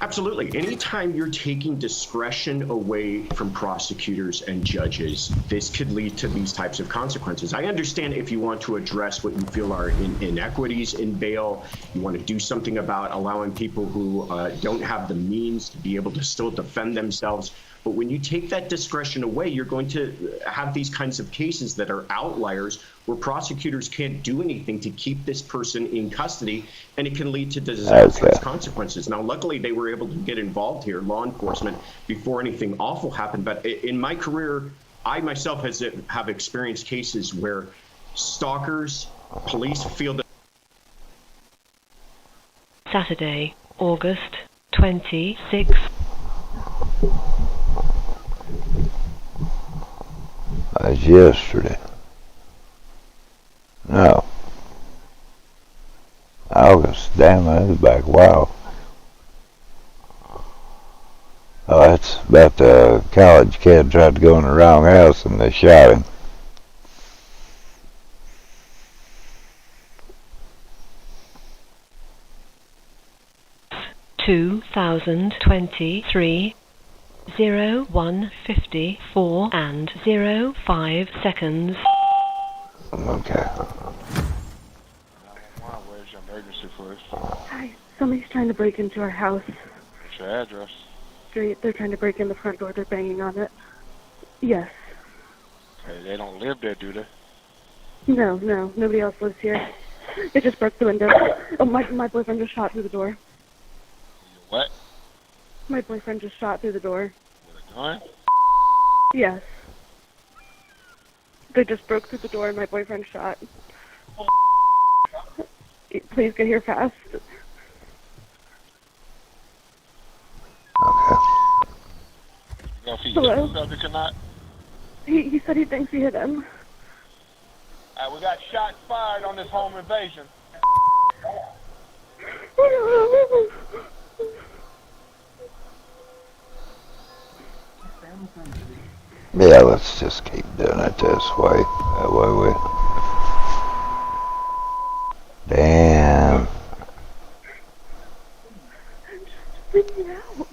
Absolutely. Anytime you're taking discretion away from prosecutors and judges, this could lead to these types of consequences. I understand if you want to address what you feel are inequities in bail, you want to do something about allowing people who don't have the means to be able to still defend themselves. But when you take that discretion away, you're going to have these kinds of cases that are outliers where prosecutors can't do anything to keep this person in custody, and it can lead to disastrous consequences. Now, luckily, they were able to get involved here, law enforcement, before anything awful happened. But in my career, I myself have experienced cases where stalkers, police feel that. Saturday, August 26th. That's yesterday. No. August. Damn, that is back. Wow. Oh, that's about the college kid tried to go in the wrong house and they shot him. (2023) 01:54 and 05 seconds. Okay. Where's your emergency first? Hi, somebody's trying to break into our house. What's your address? They're trying to break in the front door. They're banging on it. Yes. Hey, they don't live there, do they? No, nobody else lives here. They just broke the window. Oh, my boyfriend just shot through the door. What? My boyfriend just shot through the door. With a gun? Yes. They just broke through the door and my boyfriend shot. Please get here fast. Hello? He said he thinks he hit him. We got shots fired on this home invasion. Yeah, let's just keep doing it this way. That way we... Damn. Freaking out.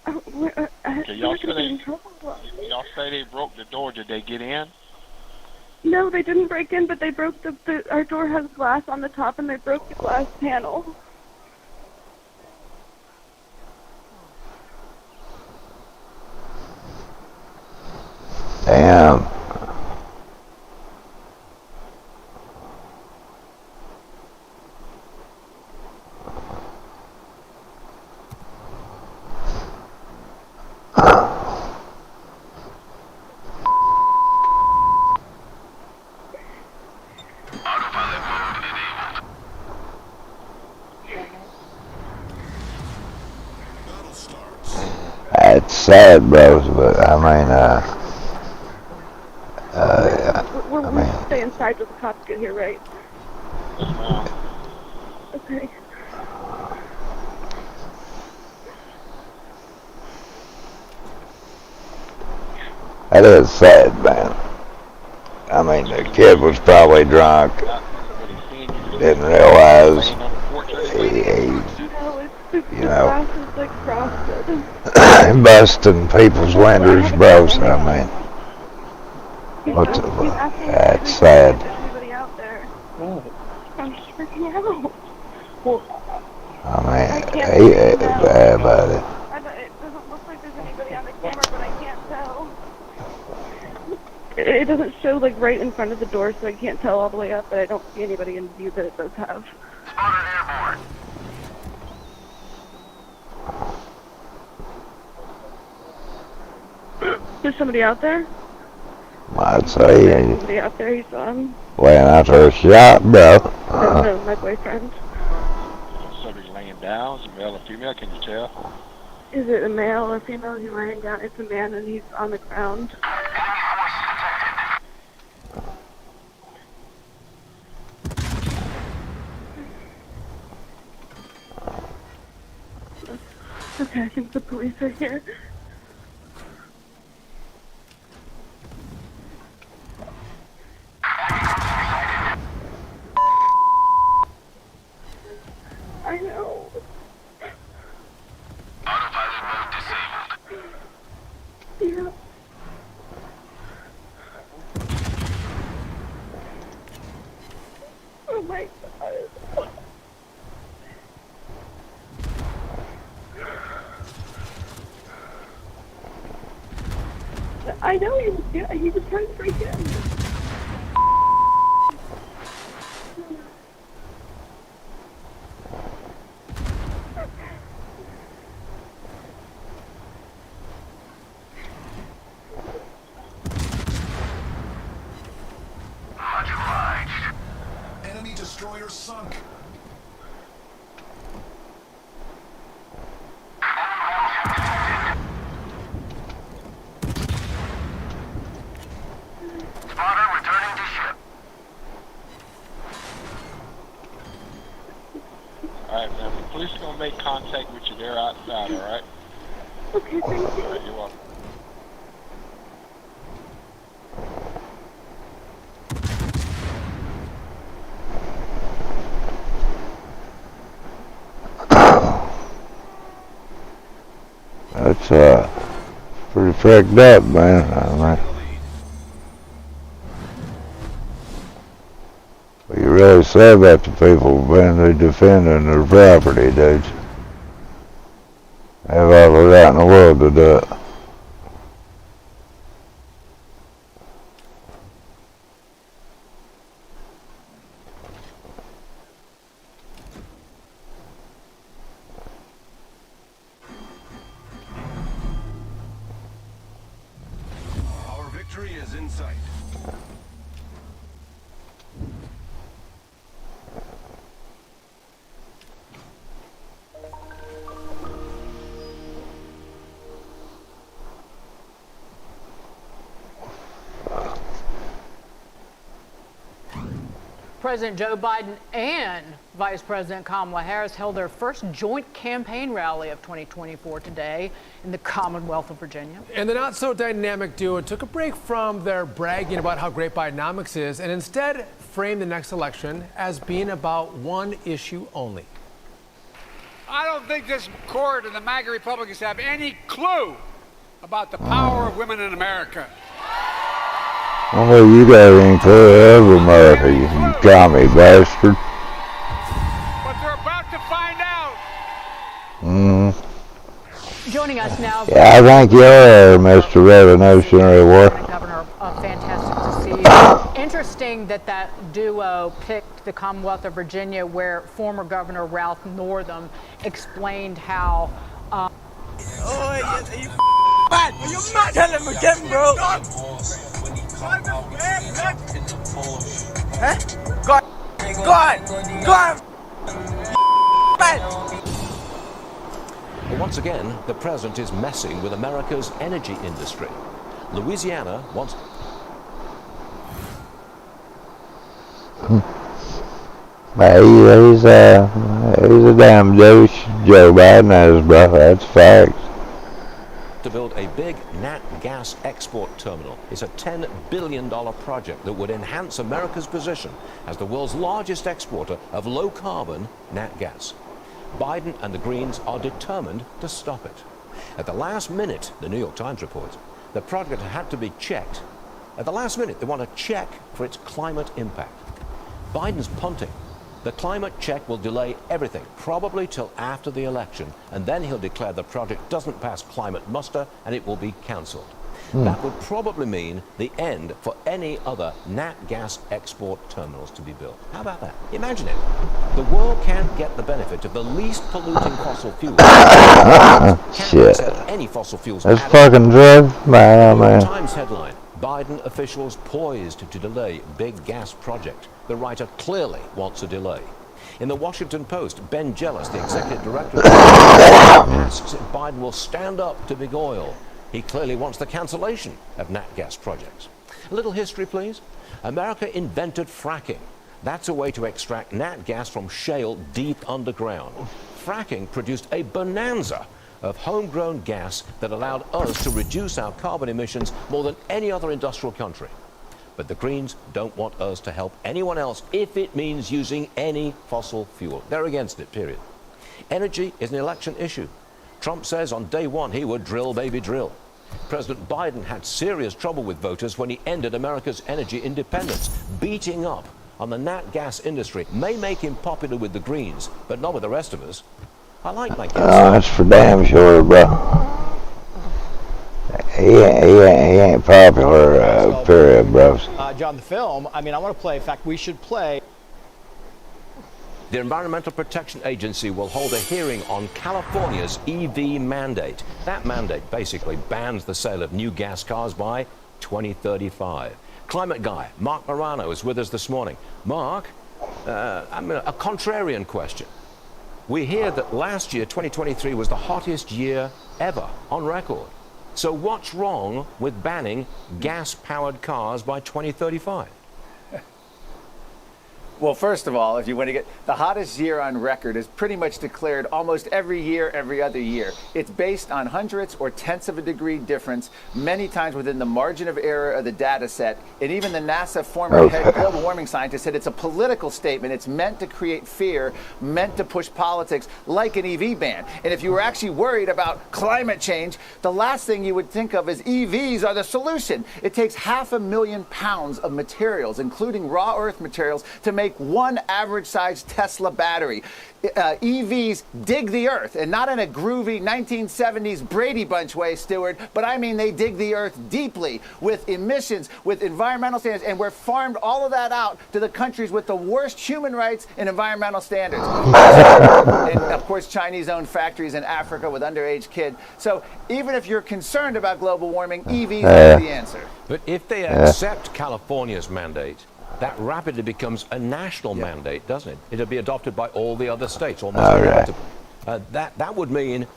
Okay, y'all say they broke the door. Did they get in? No, they didn't break in, but they broke our door has glass on the top and they broke the glass panel. Damn. It's sad, bros, but I mean, we'll stay inside till the cops get here, right? Okay. that is sad, man. I mean, the kid was probably drunk, didn't realize he you know, busting people's windows, bro. So, I mean, what's it? That's sad. I'm just freaking out. I mean, he ain't bad about it. It doesn't look like there's anybody on the camera, but I can't tell. It doesn't show like right in front of the door, so I can't tell all the way up, but I don't see anybody in view that it does have. Spotted airborne. There's somebody out there? I'd say There's somebody out there, you saw him? laying out there shot, bro. No, my boyfriend. Somebody laying down, is it male or female, can you tell? Is it a male or female? He's laying down. It's a man and he's on the ground. Okay, I think the police are here. I know. Autopilot mode disabled. Yeah. Oh my God. I know he was trying to break in. Much obliged. Enemy destroyer sunk. Spotter returning to ship. Alright, man, the police are gonna make contact with you there outside, alright? Okay, thank you. Alright, you're welcome. That's pretty freaked up, man. I mean, you really say that to people, man. They're defending their property, dudes. They have all the right in the world to do it. Our victory is in sight. President Joe Biden and Vice President Kamala Harris held their first joint campaign rally of 2024 today in the Commonwealth of Virginia. And the not-so-dynamic duo took a break from their bragging about how great Bidenomics is and instead framed the next election as being about one issue only. I don't think this court and the MAGA Republicans have any clue about the power of women in America. Well, you got any clue of America, you commie bastard. But they're about to find out. Joining us now. Yeah, I think you're Mr. Revolutionary War. Governor, fantastic to see you. Interesting that duo picked the Commonwealth of Virginia, where former Governor Ralph Northam explained how. Oh, yeah, you mad? Are you mad? Tell him again, bro. Huh? Go on. Man. Well, Once again, the president is messing with America's energy industry. Louisiana wants... He's a damn douche, Joe Biden is, bro. That's facts. to build a big nat gas export terminal. It's a $10 billion project that would enhance America's position as the world's largest exporter of low-carbon nat gas. Biden and the Greens are determined to stop it. At the last minute, the New York Times reports, the project had to be checked. At the last minute, they want to check for its climate impact. Biden's punting. The climate check will delay everything, probably till after the election, and then he'll declare the project doesn't pass climate muster and it will be cancelled. That would probably mean the end for any other nat gas export terminals to be built. How about that? Imagine it. The world can't get the benefit of the least polluting fossil fuels. Shit. Any fossil fuels. That's fucking drugs, man. New York Times headline: Biden officials poised to delay big gas project. The writer clearly wants a delay. In the Washington Post, Ben Jealous, the executive director, asks if Biden will stand up to big oil. He clearly wants the cancellation of nat gas projects. A little history, please. America invented fracking. That's a way to extract nat gas from shale deep underground. Fracking produced a bonanza of homegrown gas that allowed us to reduce our carbon emissions more than any other industrial country. But the Greens don't want us to help anyone else if it means using any fossil fuel. They're against it, period. Energy is an election issue. Trump says on day one he would drill, baby, drill. President Biden had serious trouble with voters when he ended America's energy independence. Beating up on the nat gas industry may make him popular with the Greens, but not with the rest of us. I like my guess. Oh, that's for damn sure, bro. He ain't popular, period, bro. John, the film, I mean, I want to play. In fact, we should play. The Environmental Protection Agency will hold a hearing on California's EV mandate. That mandate basically bans the sale of new gas cars by 2035. Climate guy Mark Morano is with us this morning. Mark, a contrarian question. We hear that last year, 2023, was the hottest year ever on record. So what's wrong with banning gas-powered cars by 2035? Well, first of all, if you want to get the hottest year on record is pretty much declared almost every year, every other year. It's based on hundredths or tenths of a degree difference, many times within the margin of error of the data set. And even the NASA former head global warming scientist said it's a political statement. It's meant to create fear, meant to push politics like an EV ban. And if you were actually worried about climate change, the last thing you would think of is EVs are the solution. It takes 500,000 pounds of materials, including raw earth materials, to make one average-sized Tesla battery. EVs dig the earth, and not in a groovy 1970s Brady Bunch way, Stewart, but I mean they dig the earth deeply with emissions, with environmental standards, and we're farmed all of that out to the countries with the worst human rights and environmental standards. And of course, Chinese-owned factories in Africa with underage kids. So even if you're concerned about global warming, EVs are the answer. But if they accept California's mandate, that rapidly becomes a national mandate, doesn't it? It'll be adopted by all the other states, almost inevitably. That would mean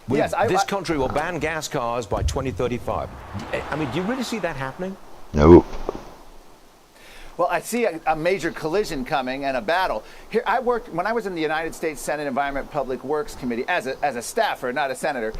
this country will ban gas cars by 2035. I mean, do you really see that happening? Nope. Well, I see a major collision coming and a battle. Here, I worked when I was in the United States Senate Environment Public Works Committee as a staffer, not a senator.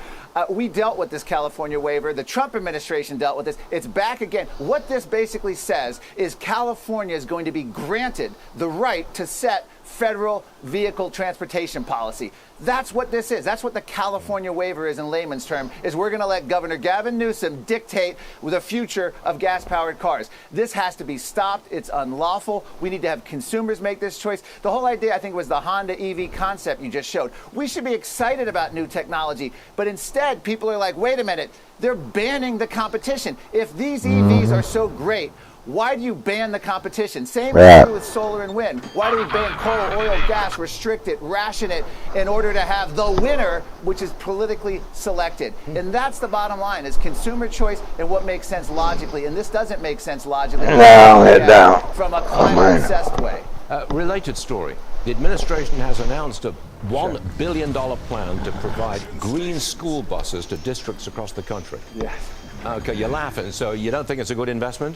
We dealt with this California waiver. The Trump administration dealt with this. It's back again. What this basically says is California is going to be granted the right to set federal vehicle transportation policy. That's what this is. That's what the California waiver is in layman's term, is we're going to let Governor Gavin Newsom dictate the future of gas-powered cars. This has to be stopped. It's unlawful. We need to have consumers make this choice. The whole idea, I think, was the Honda EV concept you just showed. We should be excited about new technology, but instead, people are like, wait a minute, they're banning the competition. If these EVs are so great, why do you ban the competition? Same thing with solar and wind. Why do we ban coal, oil, gas, restrict it, ration it in order to have the winner, which is politically selected? And that's the bottom line, is consumer choice and what makes sense logically. And this doesn't make sense logically from a climate-obsessed way. Related story. The administration has announced a $1 billion plan to provide green school buses to districts across the country. Yes. Okay, you're laughing, so you don't think it's a good investment?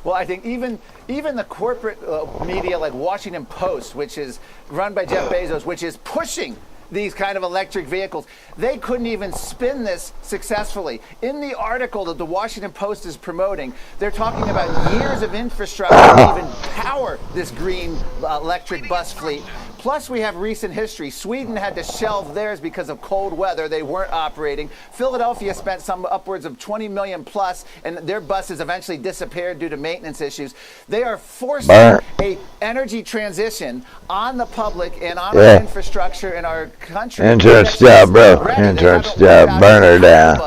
Well, I think even the corporate media like Washington Post, which is run by Jeff Bezos, which is pushing these kind of electric vehicles, they couldn't even spin this successfully. In the article that the Washington Post is promoting, they're talking about years of infrastructure to even power this green electric bus fleet. Plus, we have recent history. Sweden had to shelve theirs because of cold weather. They weren't operating. Philadelphia spent some upwards of 20 million plus, and their buses eventually disappeared due to maintenance issues. They are forcing a energy transition on the public and on our infrastructure in our country. Insurance job, bro. Insurance job. Burn her down.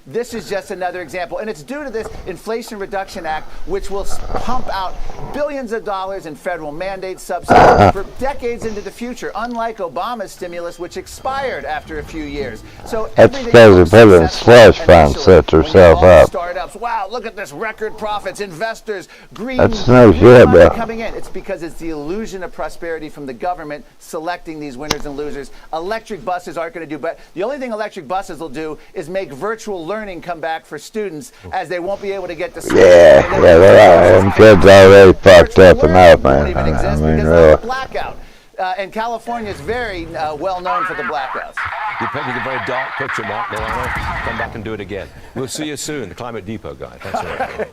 This is just another example, and it's due to this Inflation Reduction Act, which will pump out billions of dollars in federal mandate subsidies for decades into the future, unlike Obama's stimulus, which expired after a few years. So that's because the president's slush fund sets herself up. Startups, wow, look at this, record profits, investors, green that's no shit, bro. Coming in. It's because it's the illusion of prosperity from the government selecting these winners and losers. Electric buses aren't going to do, but the only thing electric buses will do is make virtual learning come back for students, as they won't be able to get to school. Them kids already fucked up enough, man. I mean, really. Blackout. And California is very well known for the blackouts. You're painting a very dark picture, Mark Milano. Come back and do it again. We'll see you soon, the Climate Depot guy. Thanks a lot.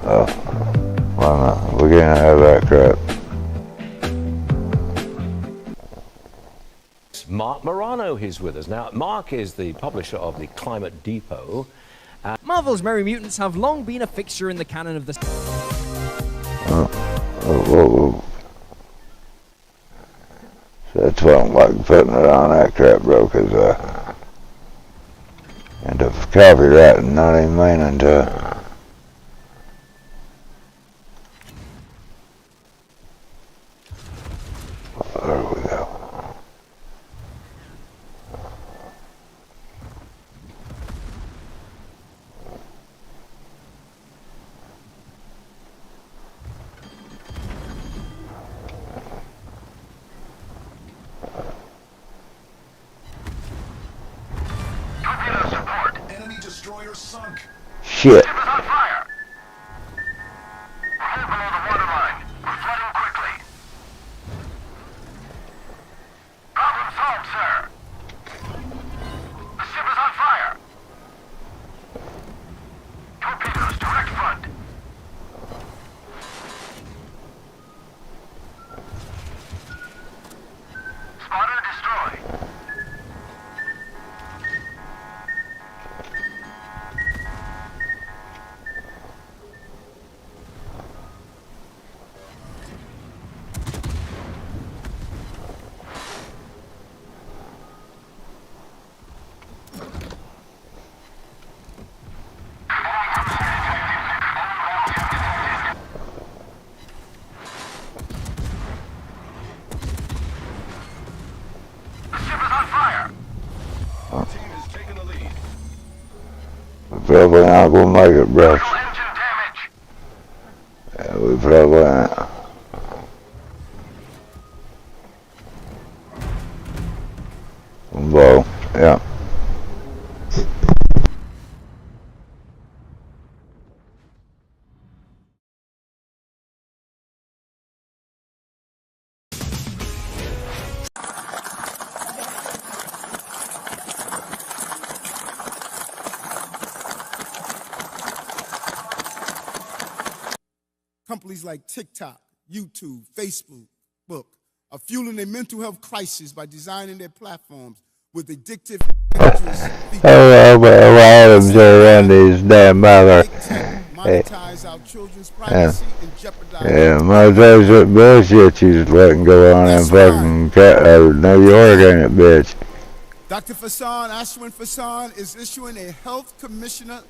Oh, well, no, we're getting out of that crap. Mark Morano, he's with us. Now, Mark is the publisher of the Climate Depot. Marvel's Merry Mutants have long been a fixture in the canon of the... So that's why I'm like putting it on that crap, bro, because, and the copyright not even meaning to... There we go. Shit. Probably not gonna make it, bro. Yeah, we probably ain't. Well, yeah. Companies like TikTok, YouTube, Facebook, are fueling a mental health crisis by designing their platforms with addictive and dangerous features. Oh, well, I'm around these damn mother. Monetize our children's privacy and jeopardize. Yeah, most of that bullshit you just letting go on in fucking New York, ain't it, bitch? Dr. Ashwin Fassan, is issuing a health commissioner.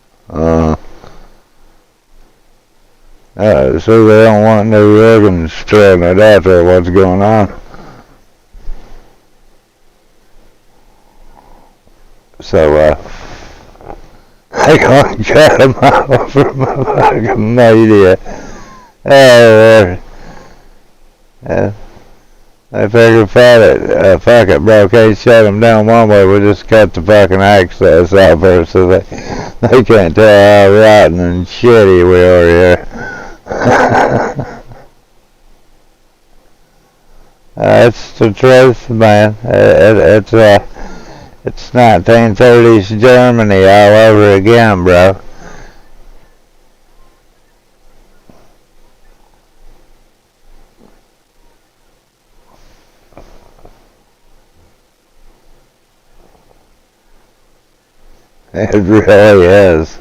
So they don't want New Yorkers throwing it out there, what's going on. So, They gonna cut him off from the fucking media. Oh, Lord. They figured, fuck it, bro, can't shut them down one way, we'll just cut the fucking access off here so they can't tell how rotten and shitty we are here. That's the truth, man. It's 1930s Germany all over again, bro. It really is.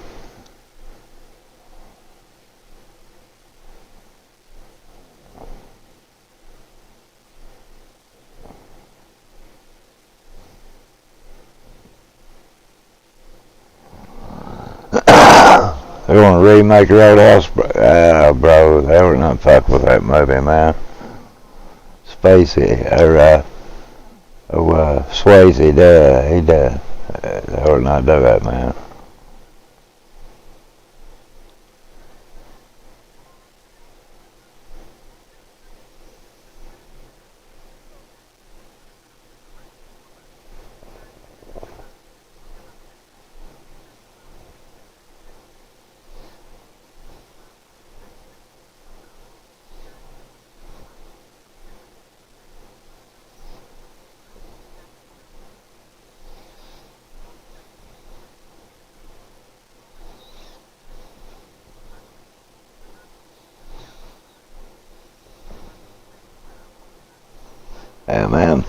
They want to remake Roadhouse, bro. They were not fuck with that movie, man. Spacey, Swayze, he did. They would not do that, man. Yeah, man.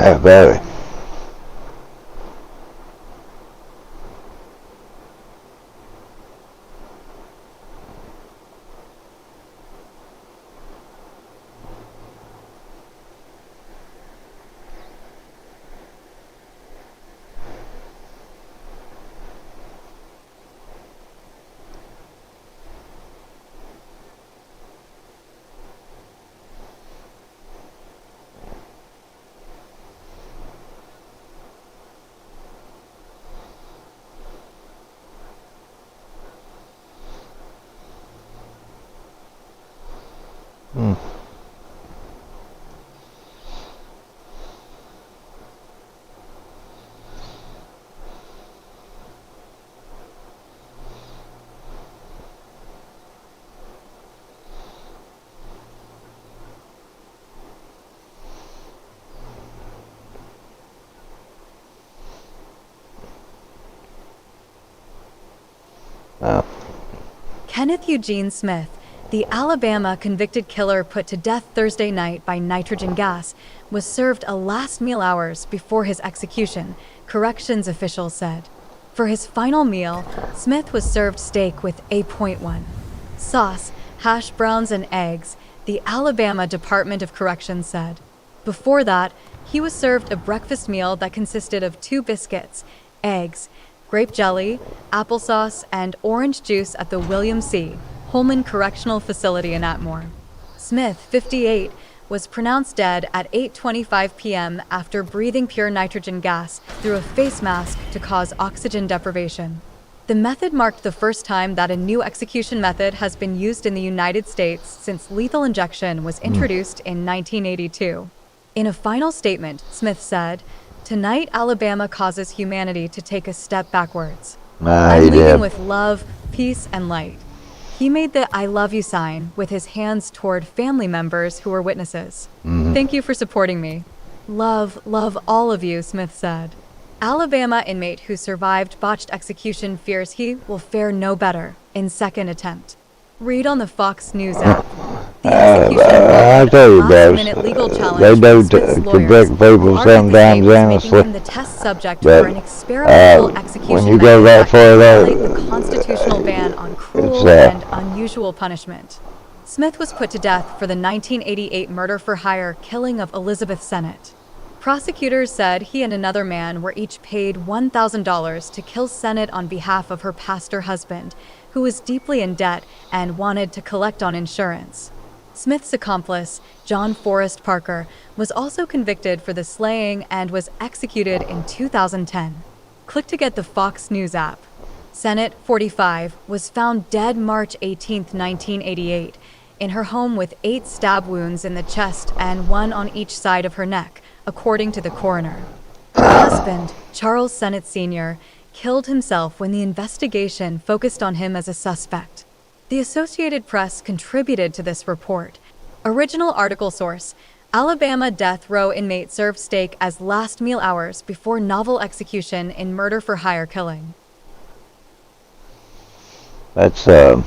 Yeah, very. Kenneth Eugene Smith, the Alabama convicted killer put to death Thursday night by nitrogen gas, was served a last meal hours before his execution, corrections officials said. For his final meal, Smith was served steak with A.1 sauce, hash browns, and eggs, the Alabama Department of Corrections said. Before that, he was served a breakfast meal that consisted of 2 biscuits, eggs, grape jelly, applesauce, and orange juice at the William C. Holman Correctional Facility in Atmore. Smith, 58, was pronounced dead at 8:25 p.m. after breathing pure nitrogen gas through a face mask to cause oxygen deprivation. The method marked the first time that a new execution method has been used in the United States since lethal injection was introduced in 1982. In a final statement, Smith said, "Tonight, Alabama causes humanity to take a step backwards. I'm leaving with love, peace, and light." He made the "I love you" sign with his hands toward family members who were witnesses. "Thank you for supporting me. Love all of you," Smith said. Alabama inmate who survived botched execution fears he will fare no better in second attempt. Read on the Fox News app. The prosecution I ruled tell a you, last-minute guys, legal they challenge do from Smith's lawyers, convict who people argued the state sometimes was making innocently, him the test subject but for an experimental when execution you go method that that far, could though, violate the constitutional ban on it's cruel and unusual punishment. Smith was put to death for the 1988 murder-for-hire killing of Elizabeth Sennett. Prosecutors said he and another man were each paid $1,000 to kill Sennett on behalf of her pastor husband, who was deeply in debt and wanted to collect on insurance. Smith's accomplice, John Forrest Parker, was also convicted for the slaying and was executed in 2010. Click to get the Fox News app. Sennett, 45, was found dead March 18, 1988, in her home with 8 stab wounds in the chest and 1 on each side of her neck, according to the coroner. Her husband, Charles Sennett Sr., killed himself when the investigation focused on him as a suspect. The Associated Press contributed to this report. Original article source: Alabama death row inmate served steak as last meal hours before novel execution in murder-for-hire killing. that's and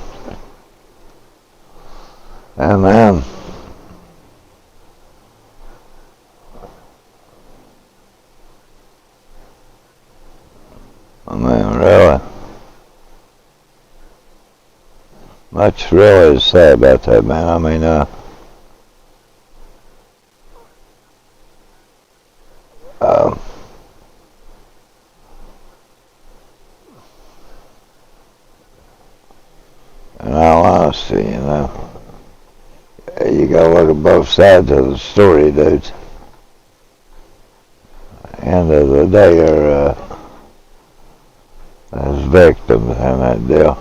man, I mean, really, much really to say about that, man. I mean, in all honesty, you know, you gotta look at both sides of the story, dudes. End of the day, they're as victims in that deal.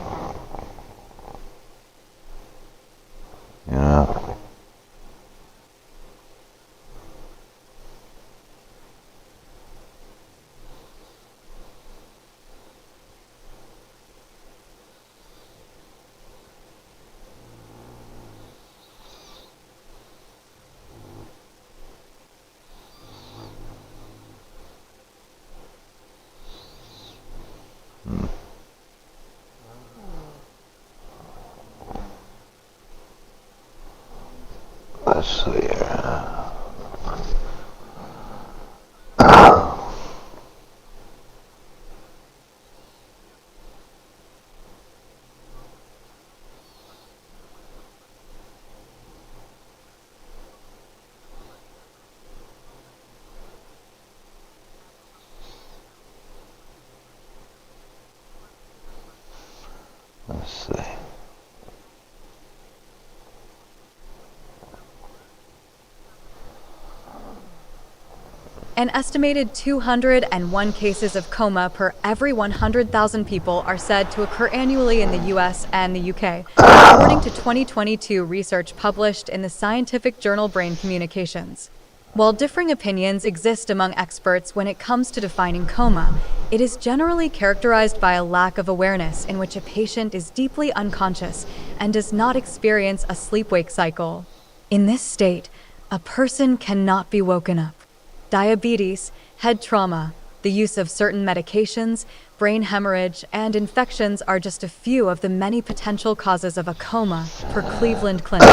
You know. Let's see here. Let's see. An estimated 201 cases of coma per every 100,000 people are said to occur annually in the US and the UK, according to 2022 research published in the scientific journal Brain Communications. While differing opinions exist among experts when it comes to defining coma, it is generally characterized by a lack of awareness in which a patient is deeply unconscious and does not experience a sleep-wake cycle. In this state, a person cannot be woken up. Diabetes, head trauma, the use of certain medications, brain hemorrhage, and infections are just a few of the many potential causes of a coma per Cleveland Clinic.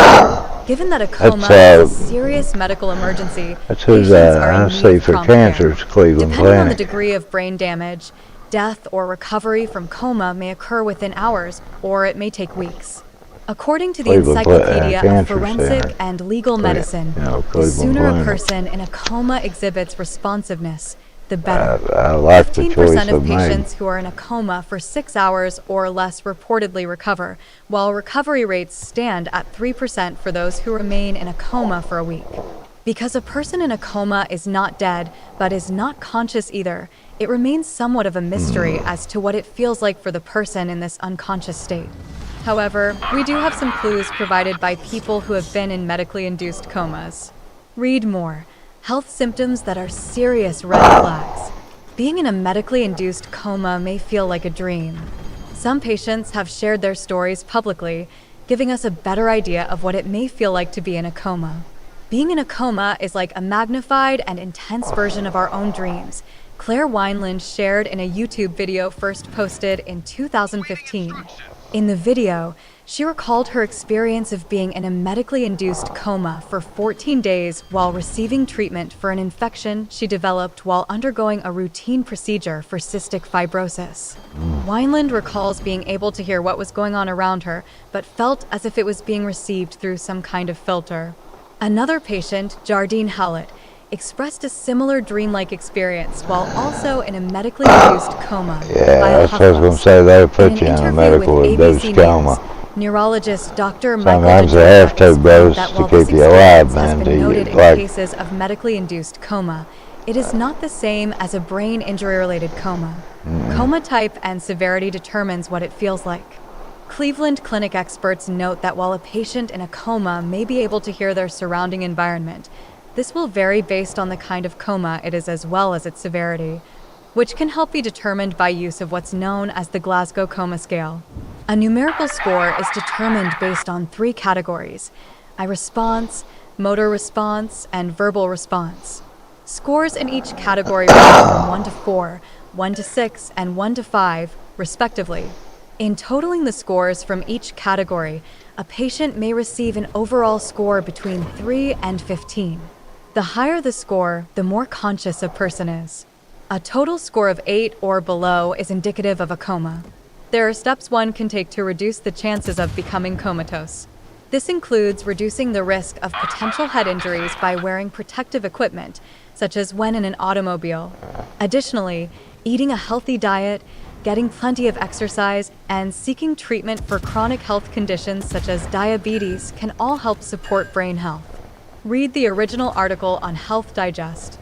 Given that a coma is a serious medical emergency, That's who's patients are in I need see of for prompt cancer, care. it's Cleveland Depending on the Clinic. degree of brain damage, death or recovery from coma may occur within hours, or it may take weeks. According to the Cleveland Encyclopedia of Cancer Forensic Center. and Legal Medicine, You know, the Cleveland sooner a Clinic. person in a coma exhibits responsiveness, the better. I like the 15% choice of of made. patients who are in a coma for 6 hours or less reportedly recover, while recovery rates stand at 3% for those who remain in a coma for a week. Because a person in a coma is not dead, but is not conscious either, it remains somewhat of a mystery as to what it feels like for the person in this unconscious state. However, we do have some clues provided by people who have been in medically induced comas. Read more. Health symptoms that are serious red flags. Being in a medically induced coma may feel like a dream. Some patients have shared their stories publicly, giving us a better idea of what it may feel like to be in a coma. Being in a coma is like a magnified and intense version of our own dreams, Claire Wineland shared in a YouTube video first posted in 2015. In the video, She recalled her experience of being in a medically induced coma for 14 days while receiving treatment for an infection she developed while undergoing a routine procedure for cystic fibrosis. Wineland recalls being able to hear what was going on around her, but felt as if it was being received through some kind of filter. Another patient, Jardine Howlett, expressed a similar dreamlike experience while also in a medically induced coma. Yeah, that's what I was going to say. They put you in a medical induced coma. Neurologist Dr. Michael Sometimes they have to, bros, that to while keep this you alive, experience man. has been noted in Like, cases of medically induced coma, it is not the same as a brain injury-related coma. Coma type and severity determines what it feels like. Cleveland Clinic experts note that while a patient in a coma may be able to hear their surrounding environment, this will vary based on the kind of coma it is as well as its severity, which can help be determined by use of what's known as the Glasgow Coma Scale. A numerical score is determined based on 3 categories: eye response, motor response, and verbal response. Scores in each category range from 1 to 4, 1 to 6, and 1 to 5, respectively. In totaling the scores from each category, a patient may receive an overall score between 3 and 15. The higher the score, the more conscious a person is. A total score of 8 or below is indicative of a coma. There are steps one can take to reduce the chances of becoming comatose. This includes reducing the risk of potential head injuries by wearing protective equipment, such as when in an automobile. Additionally, eating a healthy diet, getting plenty of exercise, and seeking treatment for chronic health conditions such as diabetes can all help support brain health. Read the original article on Health Digest.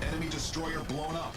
Enemy destroyer blown up.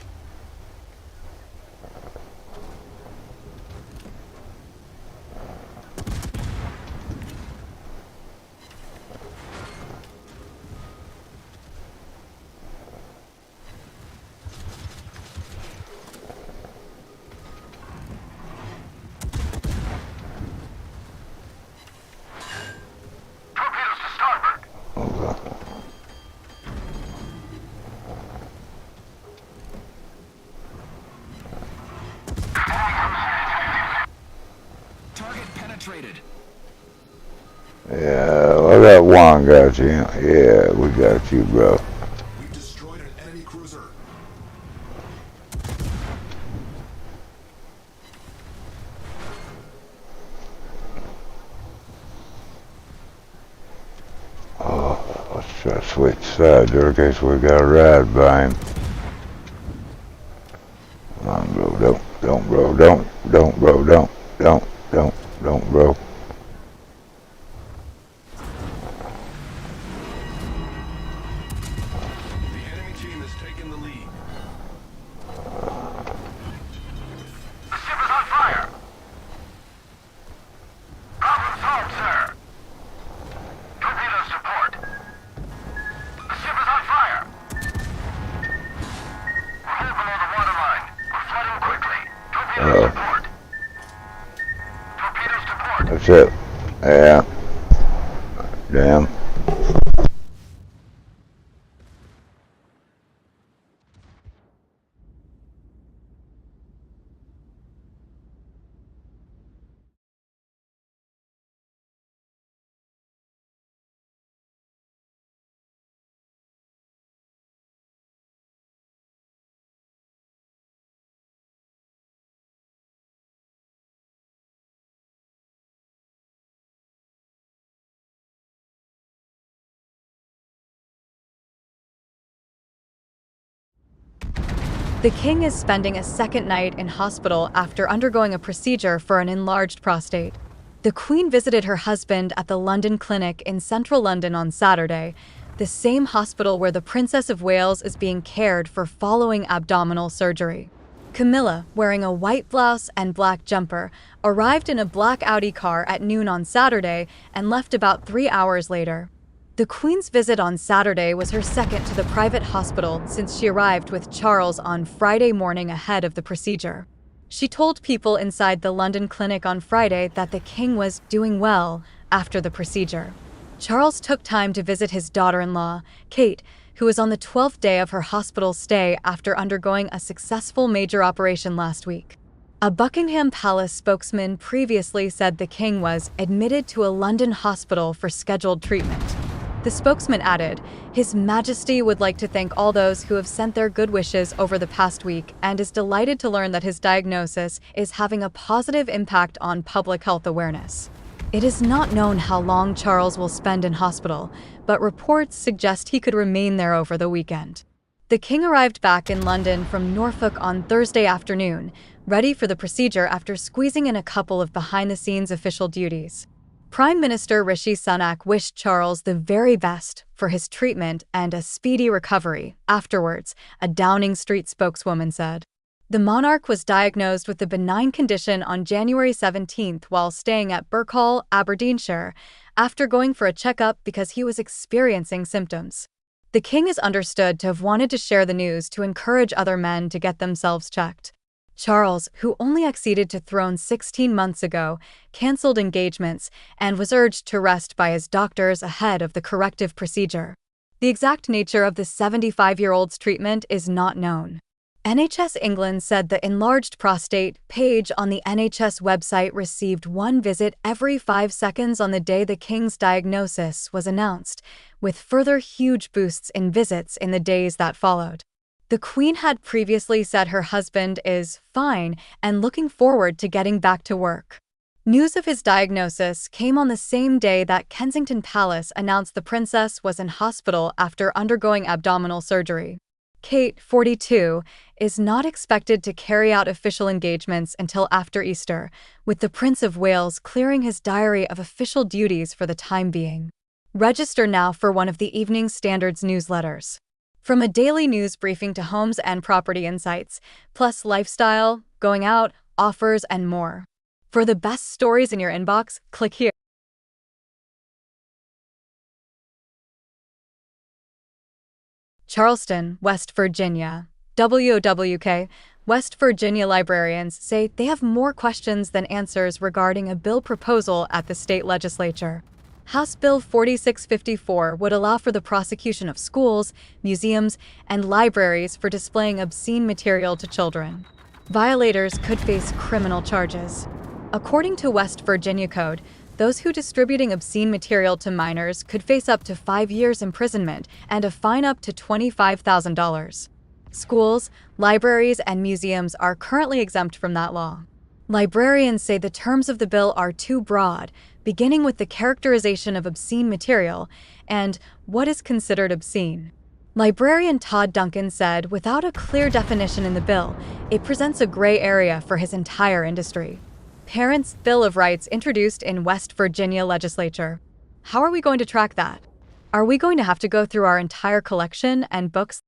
yeah, well, that one got you. Yeah, we got you, bro. We've destroyed an enemy cruiser. Oh, let's try to switch sides there in case we got a ride by him. Come on, bro. Don't, bro. Don't, bro. Don't, bro. The enemy team has taken the lead. The ship is on fire. Problem solved, sir. Torpedo support. The ship is on fire. We're hull below the waterline. We're flooding quickly. Torpedo support. Torpedo support. That's it. Yeah. Damn. The king is spending a second night in hospital after undergoing a procedure for an enlarged prostate. The Queen visited her husband at the London Clinic in central London on Saturday, the same hospital where the Princess of Wales is being cared for following abdominal surgery. Camilla, wearing a white blouse and black jumper, arrived in a black Audi car at noon on Saturday and left about 3 hours later. The Queen's visit on Saturday was her second to the private hospital since she arrived with Charles on Friday morning ahead of the procedure. She told people inside the London clinic on Friday that the king was doing well after the procedure. Charles took time to visit his daughter-in-law, Kate, who was on the 12th day of her hospital stay after undergoing a successful major operation last week. A Buckingham Palace spokesman previously said the king was admitted to a London hospital for scheduled treatment. The spokesman added, "His Majesty would like to thank all those who have sent their good wishes over the past week and is delighted to learn that his diagnosis is having a positive impact on public health awareness." It is not known how long Charles will spend in hospital, but reports suggest he could remain there over the weekend. The king arrived back in London from Norfolk on Thursday afternoon, ready for the procedure after squeezing in a couple of behind-the-scenes official duties. Prime Minister Rishi Sunak wished Charles the very best for his treatment and a speedy recovery afterwards, a Downing Street spokeswoman said. The monarch was diagnosed with the benign condition on January 17th while staying at Birkhall, Aberdeenshire, after going for a checkup because he was experiencing symptoms. The king is understood to have wanted to share the news to encourage other men to get themselves checked. Charles, who only acceded to throne 16 months ago, cancelled engagements and was urged to rest by his doctors ahead of the corrective procedure. The exact nature of the 75-year-old's treatment is not known. NHS England said the enlarged prostate page on the NHS website received one visit every 5 seconds on the day the King's diagnosis was announced, with further huge boosts in visits in the days that followed. The Queen had previously said her husband is fine and looking forward to getting back to work. News of his diagnosis came on the same day that Kensington Palace announced the princess was in hospital after undergoing abdominal surgery. Kate, 42, is not expected to carry out official engagements until after Easter, with the Prince of Wales clearing his diary of official duties for the time being. Register now for one of the Evening Standard's newsletters. From a daily news briefing to homes and property insights, plus lifestyle, going out, offers, and more. For the best stories in your inbox, click here. Charleston, West Virginia. WOWK, West Virginia librarians say they have more questions than answers regarding a bill proposal at the state legislature. House Bill 4654 would allow for the prosecution of schools, museums, and libraries for displaying obscene material to children. Violators could face criminal charges. According to West Virginia Code, those who distributing obscene material to minors could face up to 5 years imprisonment and a fine up to $25,000. Schools, libraries, and museums are currently exempt from that law. Librarians say the terms of the bill are too broad, beginning with the characterization of obscene material and what is considered obscene. Librarian Todd Duncan said without a clear definition in the bill, it presents a gray area for his entire industry. Parents' Bill of Rights introduced in West Virginia legislature. How are we going to track that? Are we going to have to go through our entire collection and books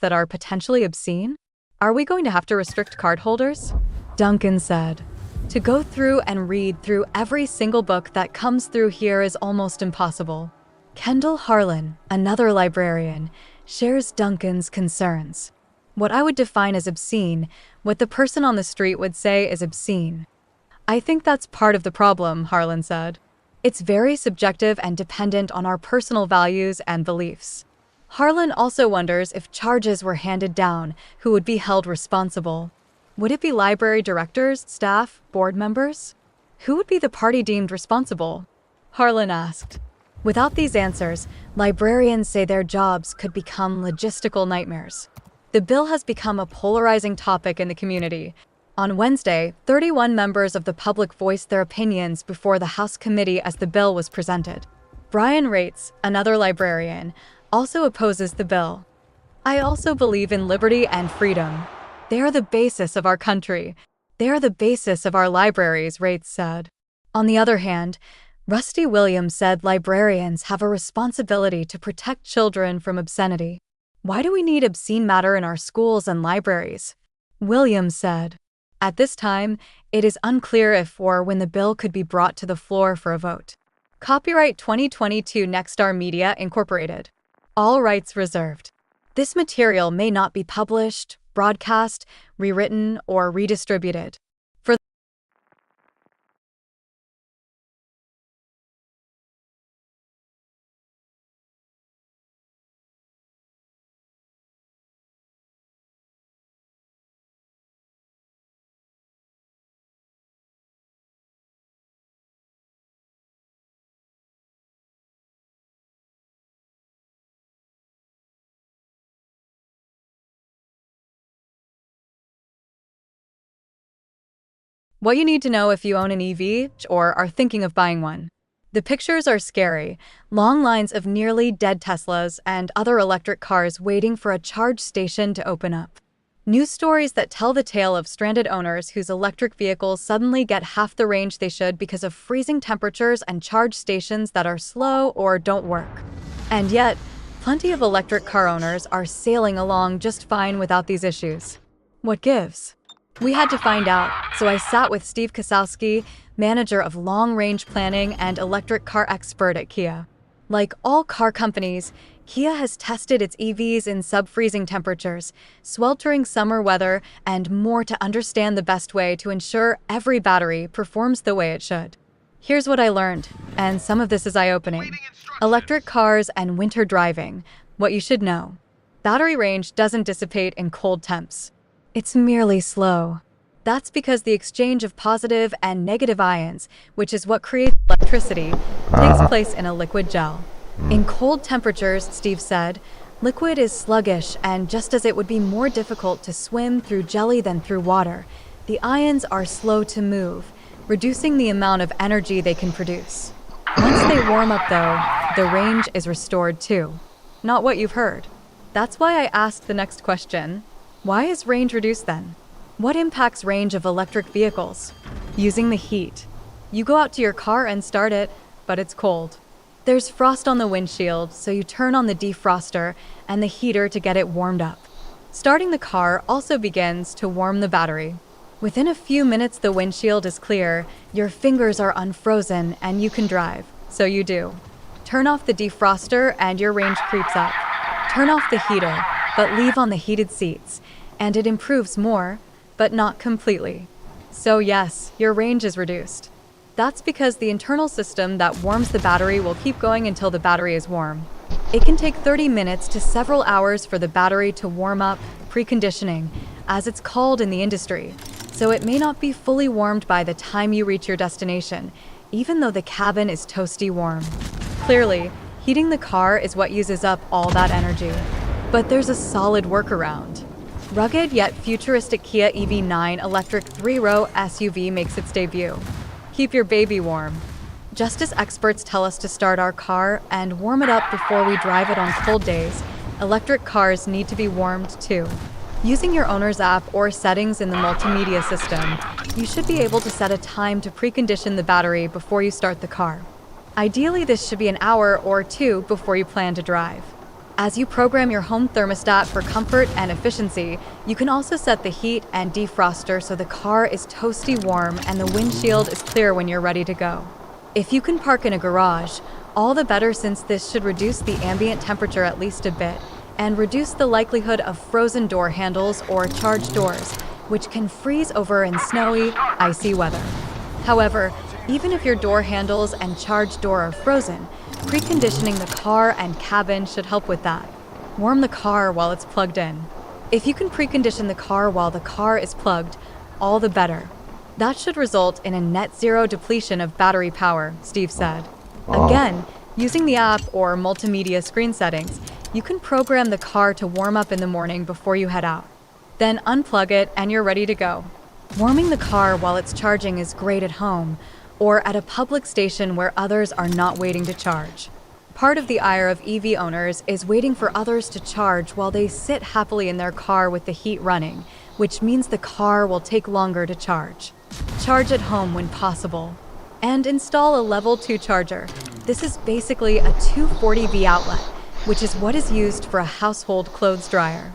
that are potentially obscene? Are we going to have to restrict cardholders? Duncan said. To go through and read through every single book that comes through here is almost impossible. Kendall Harlan, another librarian, shares Duncan's concerns. What I would define as obscene, what the person on the street would say is obscene. I think that's part of the problem, Harlan said. It's very subjective and dependent on our personal values and beliefs. Harlan also wonders if charges were handed down, who would be held responsible. Would it be library directors, staff, board members? Who would be the party deemed responsible? Harlan asked. Without these answers, librarians say their jobs could become logistical nightmares. The bill has become a polarizing topic in the community. On Wednesday, 31 members of the public voiced their opinions before the House committee as the bill was presented. Brian Rates, another librarian, also opposes the bill. I also believe in liberty and freedom. They are the basis of our country. They are the basis of our libraries, Rates said. On the other hand, Rusty Williams said librarians have a responsibility to protect children from obscenity. Why do we need obscene matter in our schools and libraries? Williams said. At this time, it is unclear if or when the bill could be brought to the floor for a vote. Copyright 2022 Nexstar Media Incorporated. All rights reserved. This material may not be published, broadcast, rewritten, or redistributed. What you need to know if you own an EV or are thinking of buying one. The pictures are scary. Long lines of nearly dead Teslas and other electric cars waiting for a charge station to open up. News stories that tell the tale of stranded owners whose electric vehicles suddenly get half the range they should because of freezing temperatures and charge stations that are slow or don't work. And yet, plenty of electric car owners are sailing along just fine without these issues. What gives? We had to find out, so I sat with Steve Kosowski, manager of long-range planning and electric car expert at Kia. Like all car companies, Kia has tested its EVs in sub-freezing temperatures, sweltering summer weather, and more to understand the best way to ensure every battery performs the way it should. Here's what I learned, and some of this is eye-opening. Electric cars and winter driving, what you should know. Battery range doesn't dissipate in cold temps. It's merely slow. That's because the exchange of positive and negative ions, which is what creates electricity, takes place in a liquid gel. In cold temperatures, Steve said, liquid is sluggish, and just as it would be more difficult to swim through jelly than through water, the ions are slow to move, reducing the amount of energy they can produce. Once they warm up, though, the range is restored too. Not what you've heard. That's why I asked the next question. Why is range reduced then? What impacts range of electric vehicles? Using the heat. You go out to your car and start it, but it's cold. There's frost on the windshield, so you turn on the defroster and the heater to get it warmed up. Starting the car also begins to warm the battery. Within a few minutes the windshield is clear, your fingers are unfrozen, and you can drive. So you do. Turn off the defroster and your range creeps up. Turn off the heater, but leave on the heated seats, and it improves more, but not completely. So yes, your range is reduced. That's because the internal system that warms the battery will keep going until the battery is warm. It can take 30 minutes to several hours for the battery to warm up, preconditioning, as it's called in the industry, so it may not be fully warmed by the time you reach your destination, even though the cabin is toasty warm. Clearly, heating the car is what uses up all that energy. But there's a solid workaround. Rugged yet futuristic Kia EV9 electric 3-row SUV makes its debut. Keep your baby warm. Just as experts tell us to start our car and warm it up before we drive it on cold days, electric cars need to be warmed too. Using your owner's app or settings in the multimedia system, you should be able to set a time to precondition the battery before you start the car. Ideally, this should be an hour or two before you plan to drive. As you program your home thermostat for comfort and efficiency, you can also set the heat and defroster so the car is toasty warm and the windshield is clear when you're ready to go. If you can park in a garage, all the better, since this should reduce the ambient temperature at least a bit and reduce the likelihood of frozen door handles or charged doors, which can freeze over in snowy, icy weather. However, even if your door handles and charged door are frozen, preconditioning the car and cabin should help with that. Warm the car while it's plugged in. If you can precondition the car while the car is plugged, all the better. That should result in a net zero depletion of battery power, Steve said. Again, using the app or multimedia screen settings, you can program the car to warm up in the morning before you head out. Then unplug it and you're ready to go. Warming the car while it's charging is great at home or at a public station where others are not waiting to charge. Part of the ire of EV owners is waiting for others to charge while they sit happily in their car with the heat running, which means the car will take longer to charge. Charge at home when possible. And install a level 2 charger. This is basically a 240V outlet, which is what is used for a household clothes dryer.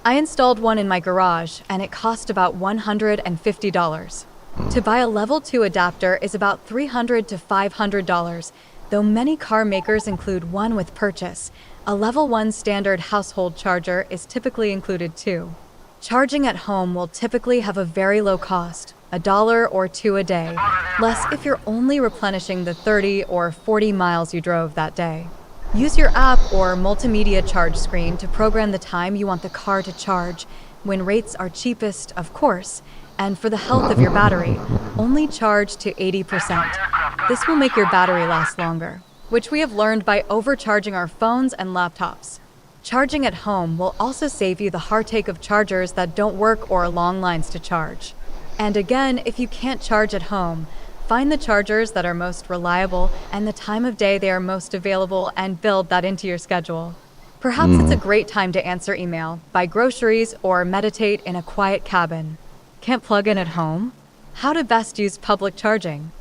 I installed one in my garage, and it cost about $150. To buy a level 2 adapter is about $300 to $500, though many car makers include one with purchase. A level 1 standard household charger is typically included too. Charging at home will typically have a very low cost, $1 or $2 a day, less if you're only replenishing the 30 or 40 miles you drove that day. Use your app or multimedia charge screen to program the time you want the car to charge, when rates are cheapest, of course, and for the health of your battery, only charge to 80%. This will make your battery last longer, which we have learned by overcharging our phones and laptops. Charging at home will also save you the heartache of chargers that don't work or long lines to charge. And again, if you can't charge at home, find the chargers that are most reliable and the time of day they are most available and build that into your schedule. Perhaps it's a great time to answer email, buy groceries, or meditate in a quiet cabin. Can't plug in at home? How to best use public charging.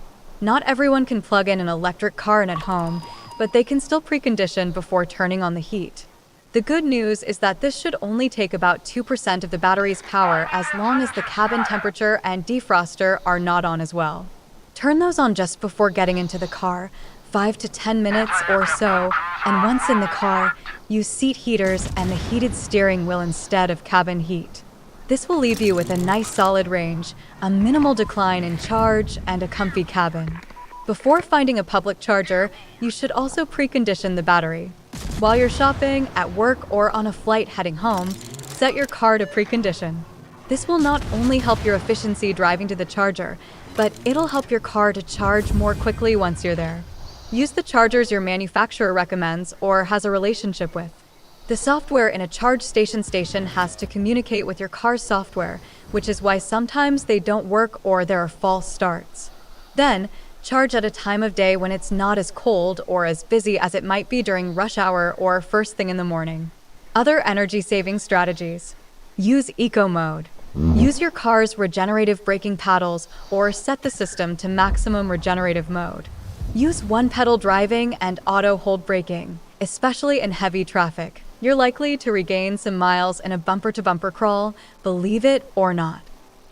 Not everyone can plug in an electric car in at home, but they can still precondition before turning on the heat. The good news is that this should only take about 2% of the battery's power as long as the cabin temperature and defroster are not on as well. Turn those on just before getting into the car, 5 to 10 minutes or so, and once in the car, use seat heaters and the heated steering wheel instead of cabin heat. This will leave you with a nice solid range, a minimal decline in charge, and a comfy cabin. Before finding a public charger, you should also precondition the battery. While you're shopping, at work, or on a flight heading home, set your car to precondition. This will not only help your efficiency driving to the charger, but it'll help your car to charge more quickly once you're there. Use the chargers your manufacturer recommends or has a relationship with. The software in a charge station has to communicate with your car's software, which is why sometimes they don't work or there are false starts. Then, charge at a time of day when it's not as cold or as busy as it might be during rush hour or first thing in the morning. Other energy-saving strategies. Use eco mode. Use your car's regenerative braking paddles or set the system to maximum regenerative mode. Use one-pedal driving and auto hold braking, especially in heavy traffic. You're likely to regain some miles in a bumper-to-bumper crawl, believe it or not.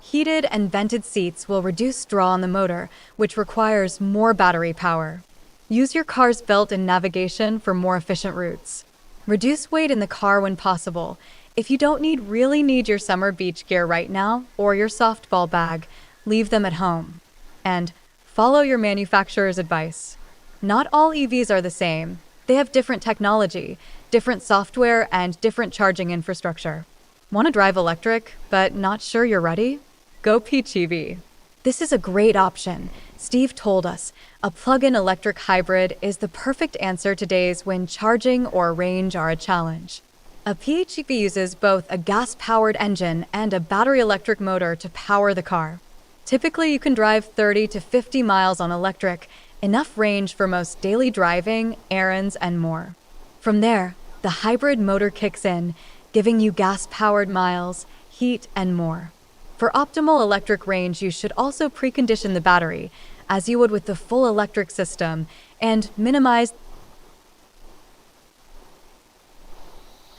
Heated and vented seats will reduce draw on the motor, which requires more battery power. Use your car's built-in navigation for more efficient routes. Reduce weight in the car when possible. If you don't really need your summer beach gear right now, or your softball bag, leave them at home. And follow your manufacturer's advice. Not all EVs are the same. They have different technology, different software, and different charging infrastructure. Want to drive electric, but not sure you're ready? Go Peach EV. This is a great option. Steve told us a plug-in electric hybrid is the perfect answer to days when charging or range are a challenge. A PHEV uses both a gas-powered engine and a battery electric motor to power the car. Typically, you can drive 30 to 50 miles on electric, enough range for most daily driving, errands, and more. From there, the hybrid motor kicks in, giving you gas-powered miles, heat, and more. For optimal electric range, you should also precondition the battery, as you would with the full electric system, and minimize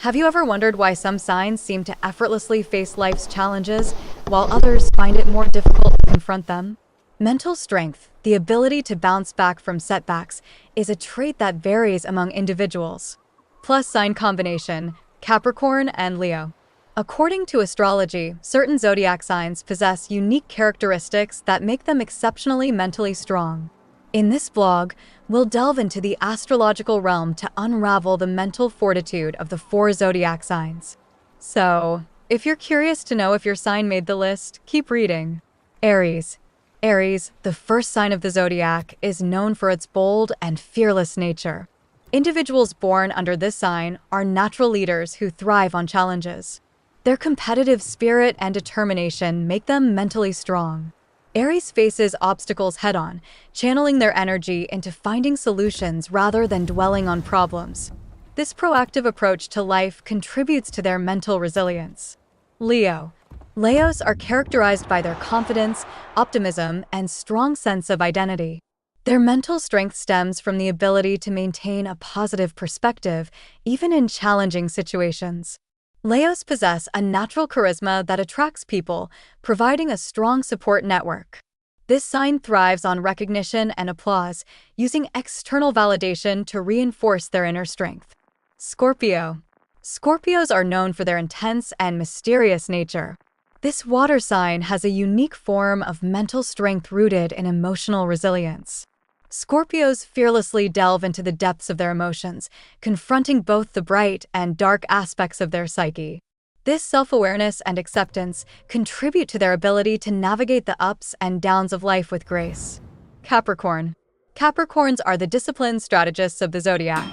Have you ever wondered why some signs seem to effortlessly face life's challenges, while others find it more difficult to confront them? Mental strength, the ability to bounce back from setbacks, is a trait that varies among individuals. Plus sign combination, Capricorn and Leo. According to astrology, certain zodiac signs possess unique characteristics that make them exceptionally mentally strong. In this vlog, we'll delve into the astrological realm to unravel the mental fortitude of the 4 zodiac signs. So, if you're curious to know if your sign made the list, keep reading. Aries. Aries, the first sign of the zodiac, is known for its bold and fearless nature. Individuals born under this sign are natural leaders who thrive on challenges. Their competitive spirit and determination make them mentally strong. Aries faces obstacles head-on, channeling their energy into finding solutions rather than dwelling on problems. This proactive approach to life contributes to their mental resilience. Leo. Leos are characterized by their confidence, optimism, and strong sense of identity. Their mental strength stems from the ability to maintain a positive perspective, even in challenging situations. Leos possess a natural charisma that attracts people, providing a strong support network. This sign thrives on recognition and applause, using external validation to reinforce their inner strength. Scorpio. Scorpios are known for their intense and mysterious nature. This water sign has a unique form of mental strength rooted in emotional resilience. Scorpios fearlessly delve into the depths of their emotions, confronting both the bright and dark aspects of their psyche. This self-awareness and acceptance contribute to their ability to navigate the ups and downs of life with grace. Capricorn. Capricorns are the disciplined strategists of the zodiac.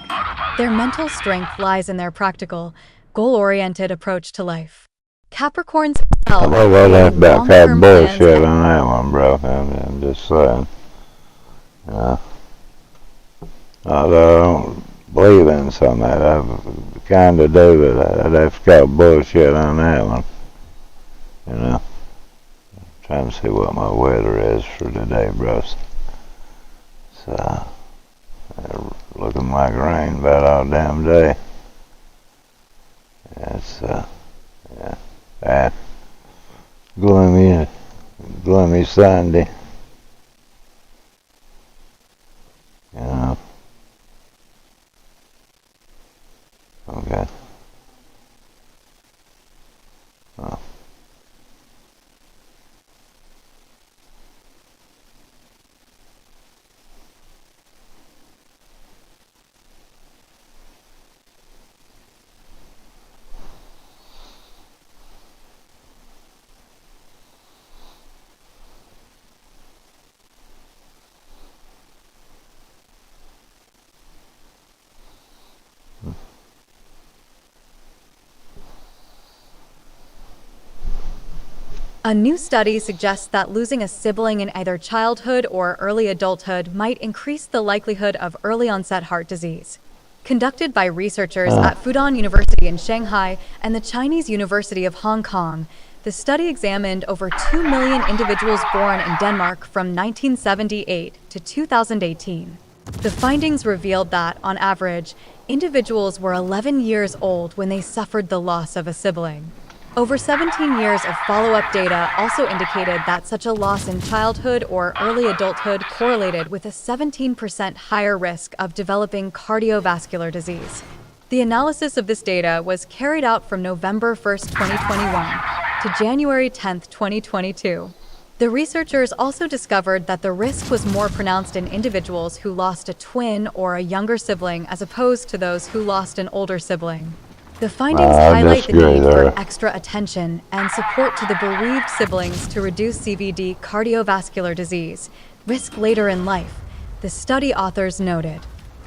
Their mental strength lies in their practical, goal-oriented approach to life. Capricorns excel at creating long-term plans bullshit on that one, bro. I'm just saying. I don't believe in some of that. I kind of do, but that's got bullshit on that one. You know. Trying to see what my weather is for today, bros. So, looking like rain about all damn day. It's yeah, bad. Gloomy Sunday. You know. Okay. Oh. A new study suggests that losing a sibling in either childhood or early adulthood might increase the likelihood of early-onset heart disease. Conducted by researchers at Fudan University in Shanghai and the Chinese University of Hong Kong, the study examined over 2 million individuals born in Denmark from 1978 to 2018. The findings revealed that, on average, individuals were 11 years old when they suffered the loss of a sibling. Over 17 years of follow-up data also indicated that such a loss in childhood or early adulthood correlated with a 17% higher risk of developing cardiovascular disease. The analysis of this data was carried out from November 1, 2021 to January 10, 2022. The researchers also discovered that the risk was more pronounced in individuals who lost a twin or a younger sibling as opposed to those who lost an older sibling. The findings highlight the need for extra attention and support to the bereaved siblings to reduce CVD cardiovascular disease risk later in life, the study authors noted.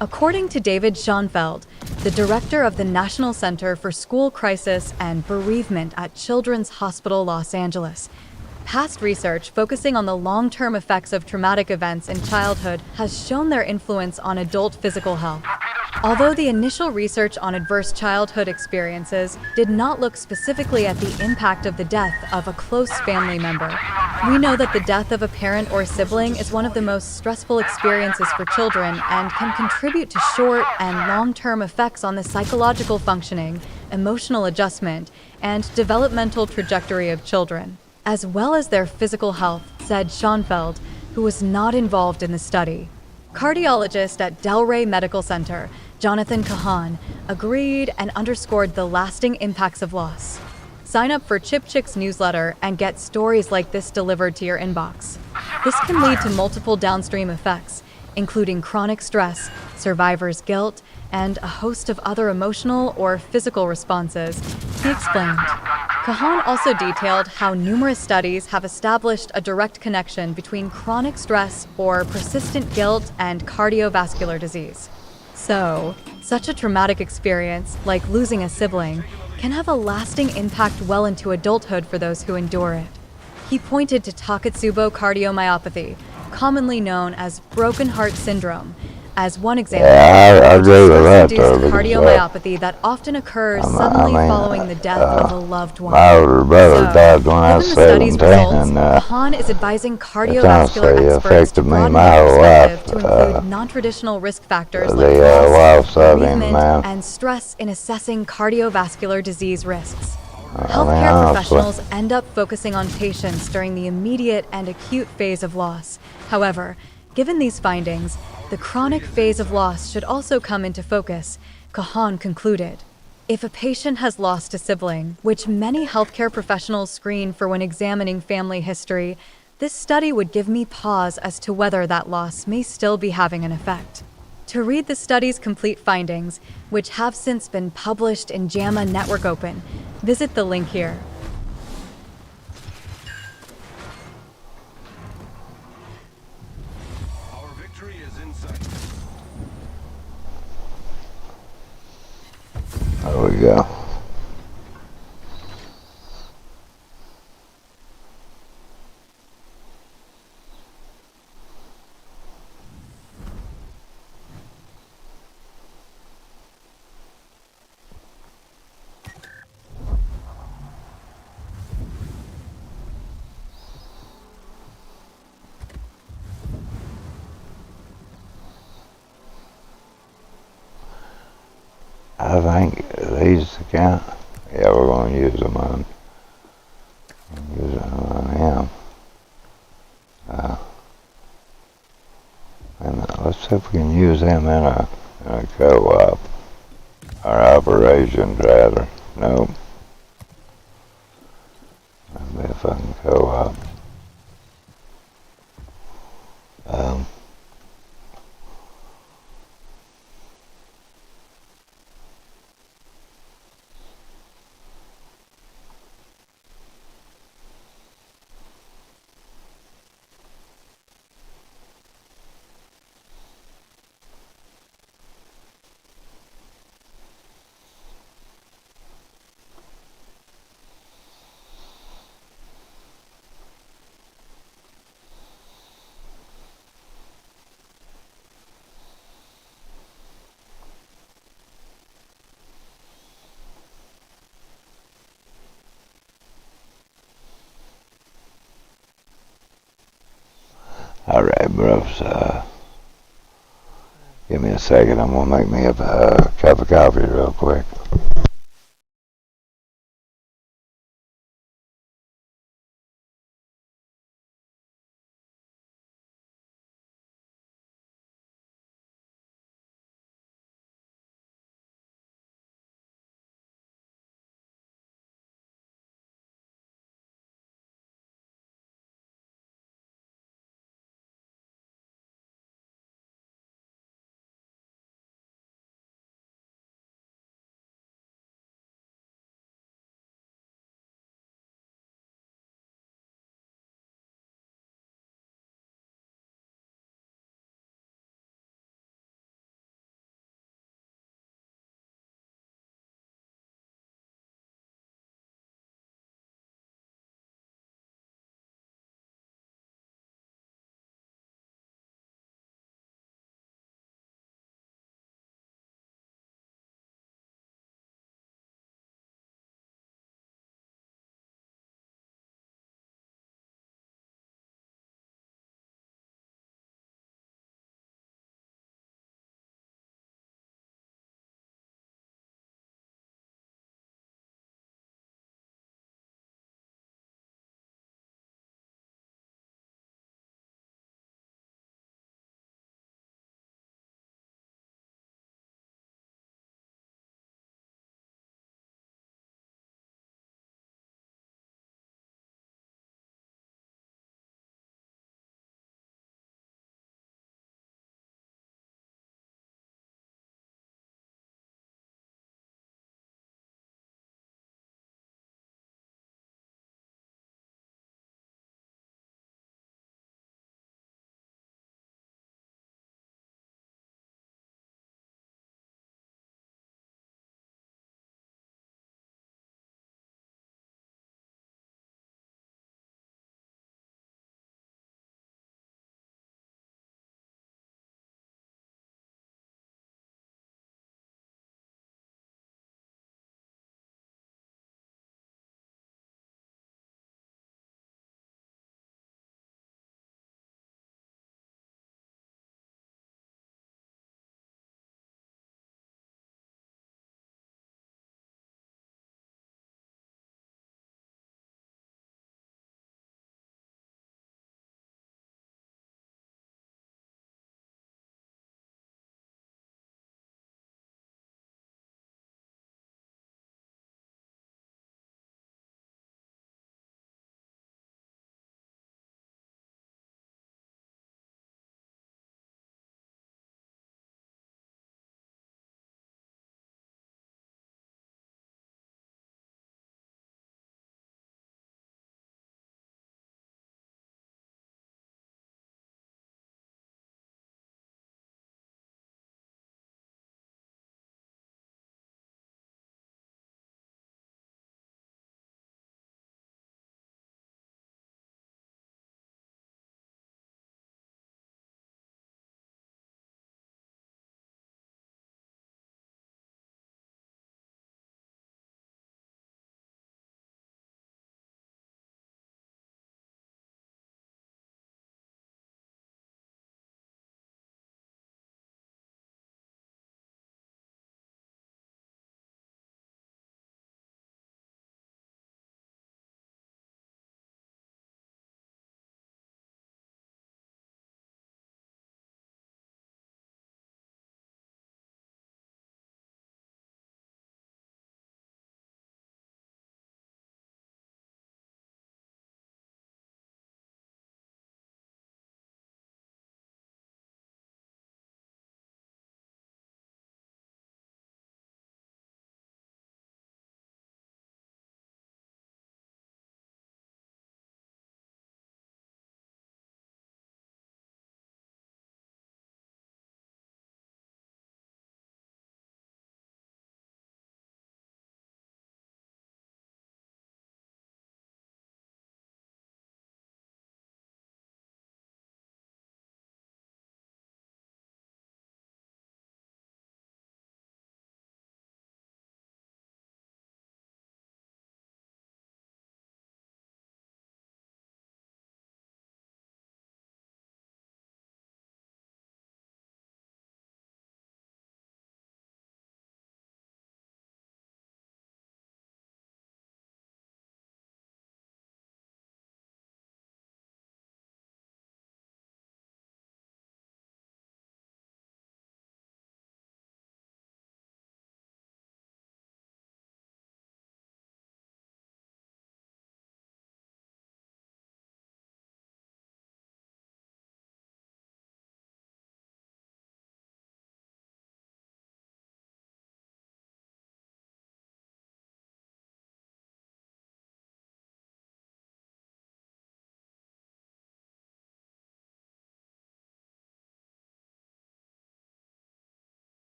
According to David Schoenfeld, the director of the National Center for School Crisis and Bereavement at Children's Hospital Los Angeles, past research focusing on the long-term effects of traumatic events in childhood has shown their influence on adult physical health. Although the initial research on adverse childhood experiences did not look specifically at the impact of the death of a close family member, we know that the death of a parent or sibling is one of the most stressful experiences for children and can contribute to short and long-term effects on the psychological functioning, emotional adjustment, and developmental trajectory of children, as well as their physical health, said Schoenfeld, who was not involved in the study. Cardiologist at Delray Medical Center, Jonathan Kahan, agreed and underscored the lasting impacts of loss. Sign up for Chip Chick's newsletter and get stories like this delivered to your inbox. This can lead to multiple downstream effects, including chronic stress, survivor's guilt, and a host of other emotional or physical responses, he explained. Kahan also detailed how numerous studies have established a direct connection between chronic stress or persistent guilt and cardiovascular disease. So, such a traumatic experience, like losing a sibling, can have a lasting impact well into adulthood for those who endure it. He pointed to Takotsubo cardiomyopathy, commonly known as broken heart syndrome, as one example. Yeah, I agree with that, Stress-induced though, because, cardiomyopathy that often occurs suddenly following the death of a loved one. my older brother died when I was Given the study's 17, results, and Kahan is advising it's cardiovascular honestly experts to affected me broaden my their whole perspective life. to include non-traditional risk factors The like loss, loss of him, bereavement, man. and stress in assessing cardiovascular disease risks. I mean, Healthcare honestly. professionals end up focusing on patients during the immediate and acute phase of loss. However, given these findings, the chronic phase of loss should also come into focus, Kahan concluded. If a patient has lost a sibling, which many healthcare professionals screen for when examining family history, this study would give me pause as to whether that loss may still be having an effect. To read the study's complete findings, which have since been published in JAMA Network Open, visit the link here. Our victory is in sight. There we go. I think these count. Yeah, we're going to use them on him. And let's see if we can use him in a co-op or operations rather. Nope. Maybe if I can co-op. Alright, bros, give me a second. I'm gonna make me a cup of coffee real quick.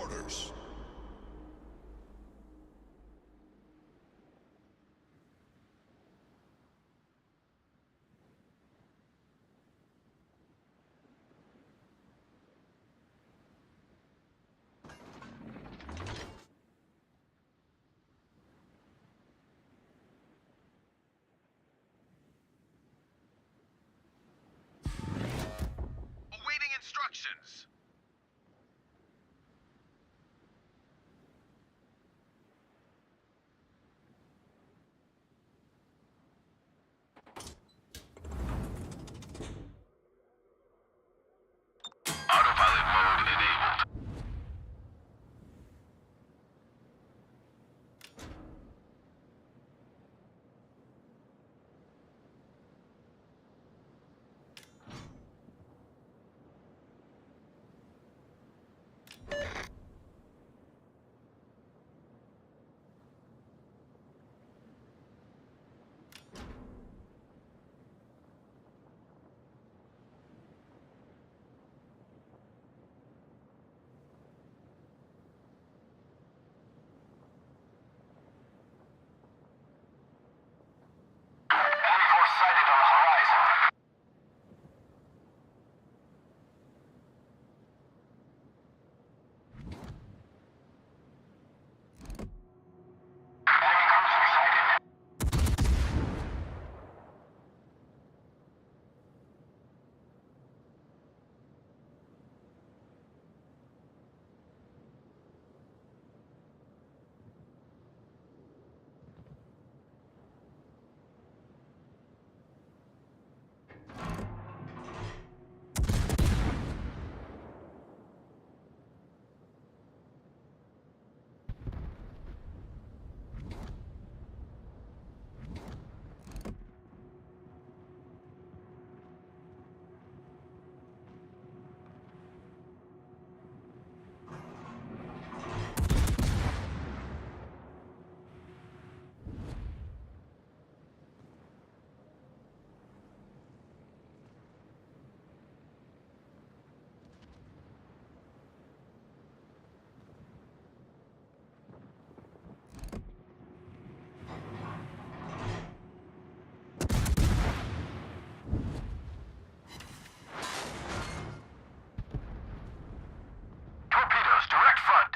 orders. Awaiting instructions. Autopilot mode enabled. Enemy force sighted on the horizon. Enemy cruiser sighted. Torpedoes, direct front.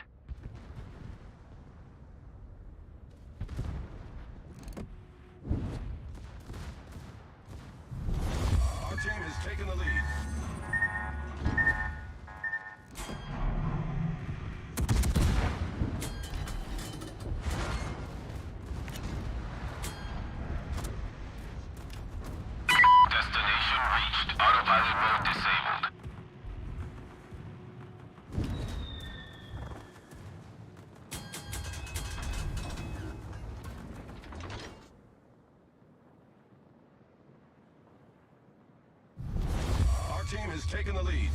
Our team has taken the lead. Destination reached. Autopilot mode disabled. Our team has taken the lead.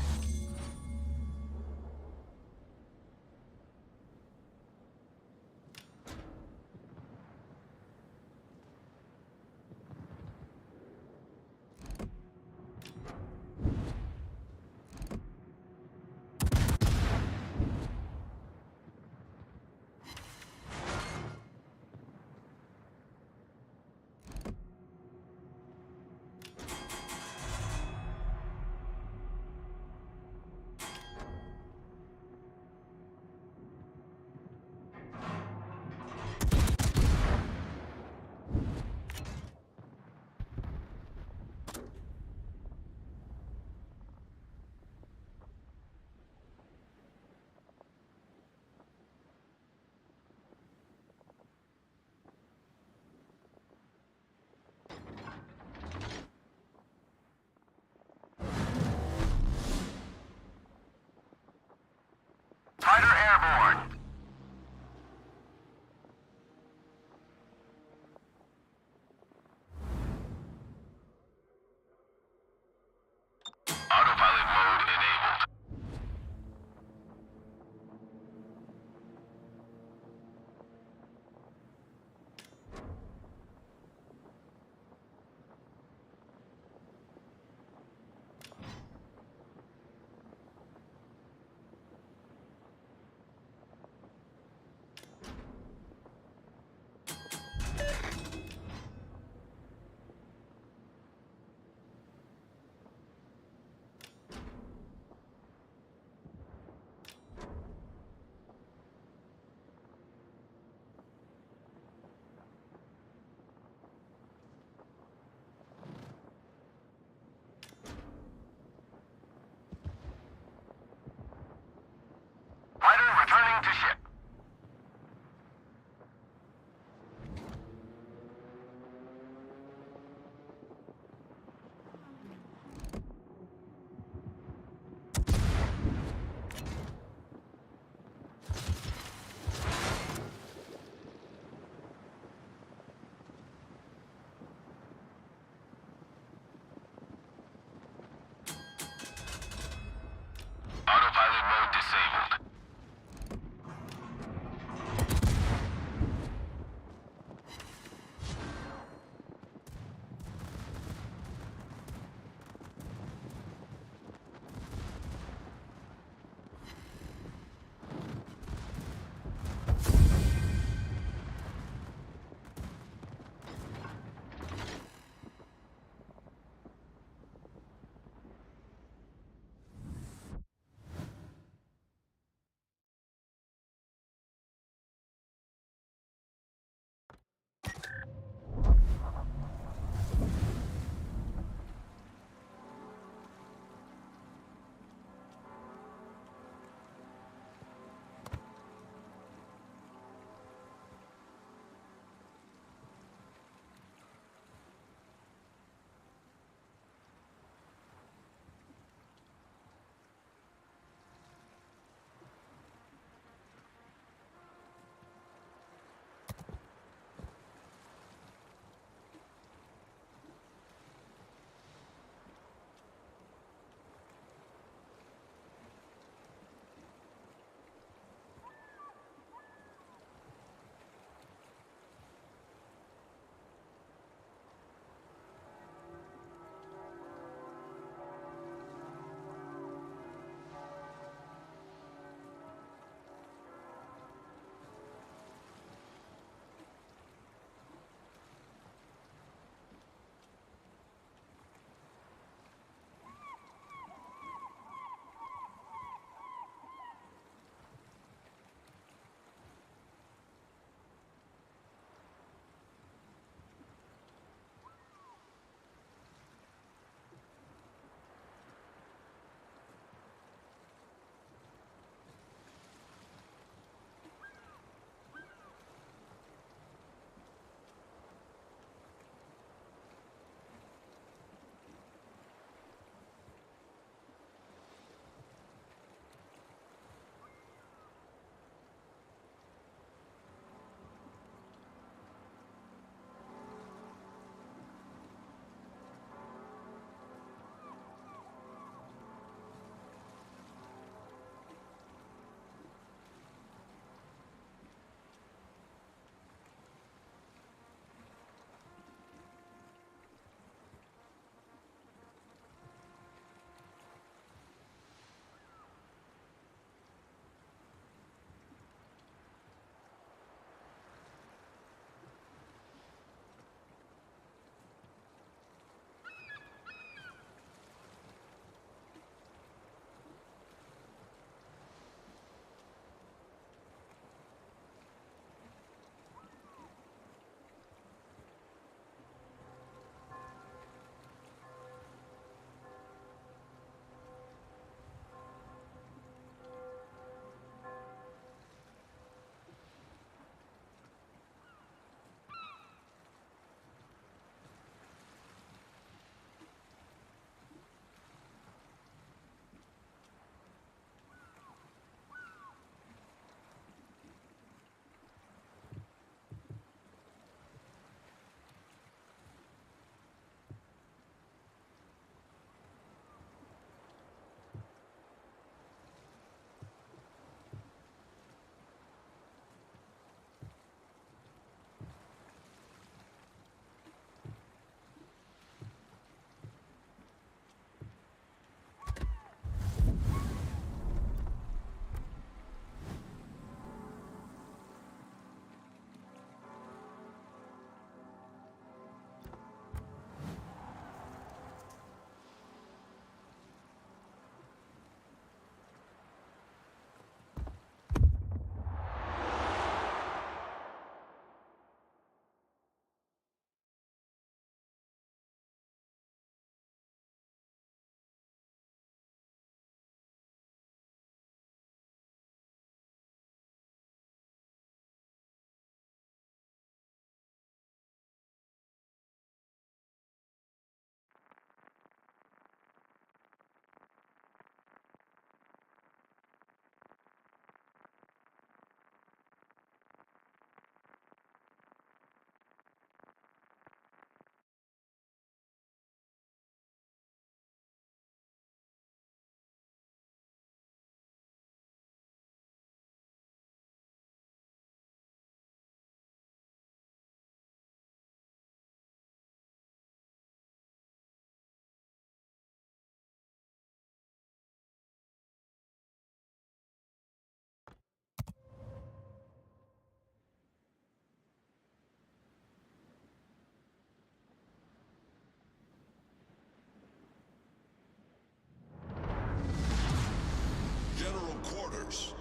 orders.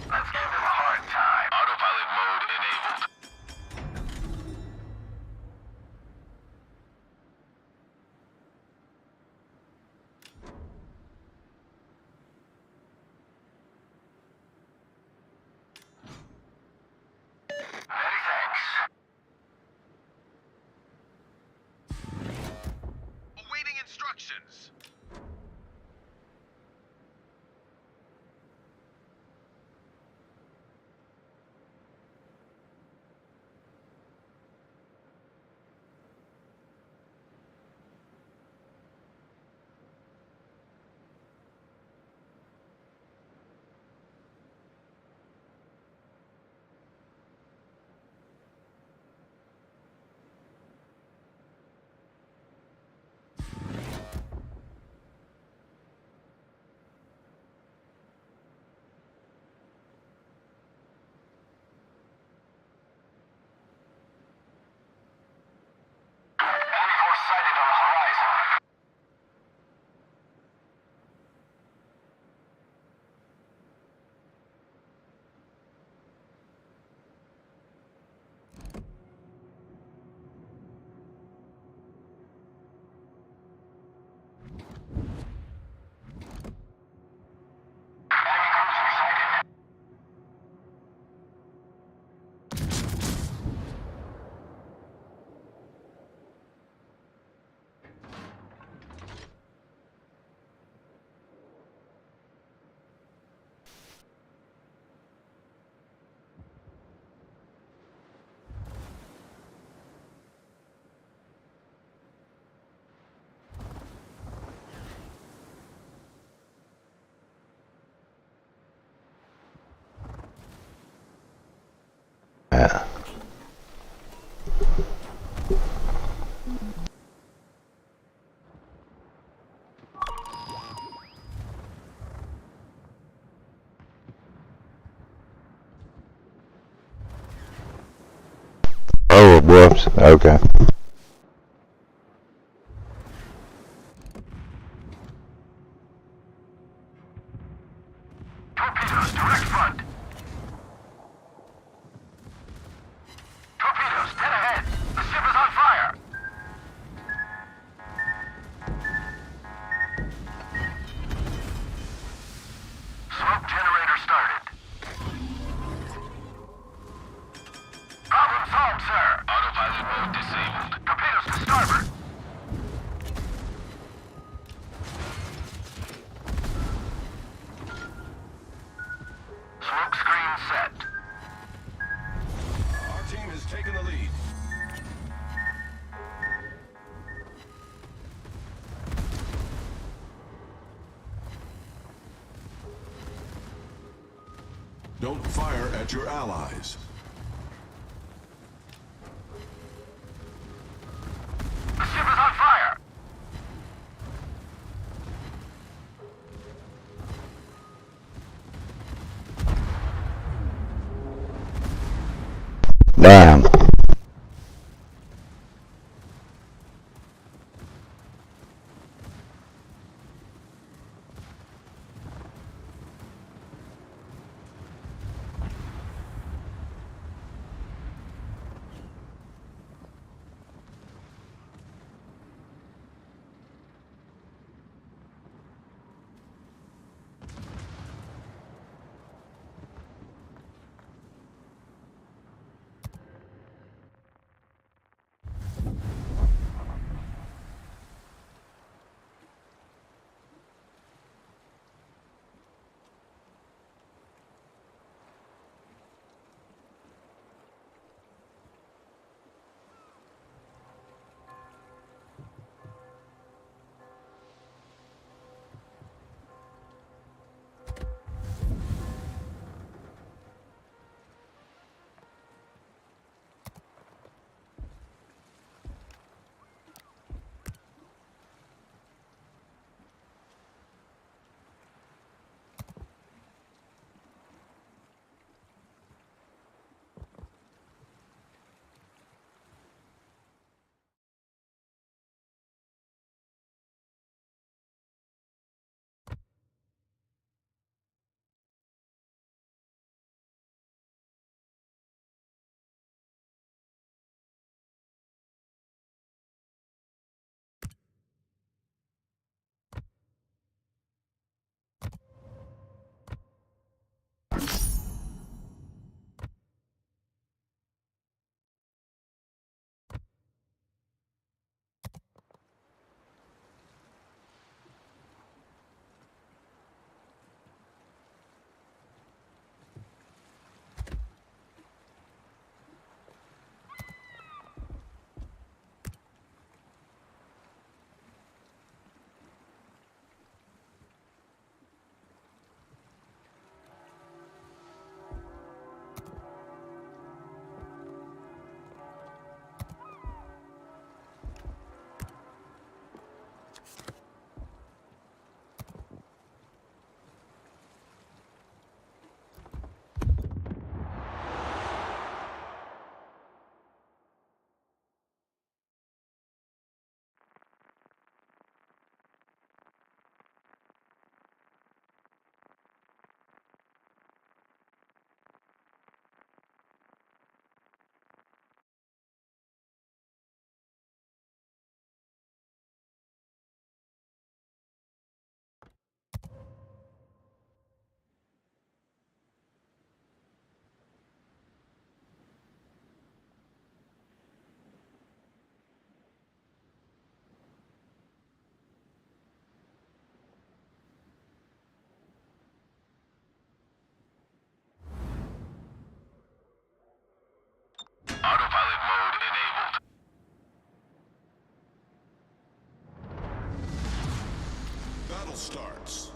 Let's give them a hard time. Autopilot mode enabled. Many thanks. Awaiting instructions. Enemy force sighted on the horizon. Enemy cruiser sighted. Yeah. Oh, whoops. Okay. Torpedoes, direct front. Torpedoes, dead ahead. The ship is on fire. Smoke generator started. Problem solved, sir. Autopilot mode disabled. Torpedoes to starboard. Smoke screen set. Our team has taken the lead. Don't fire at your allies. The ship is on fire. Damn. starts.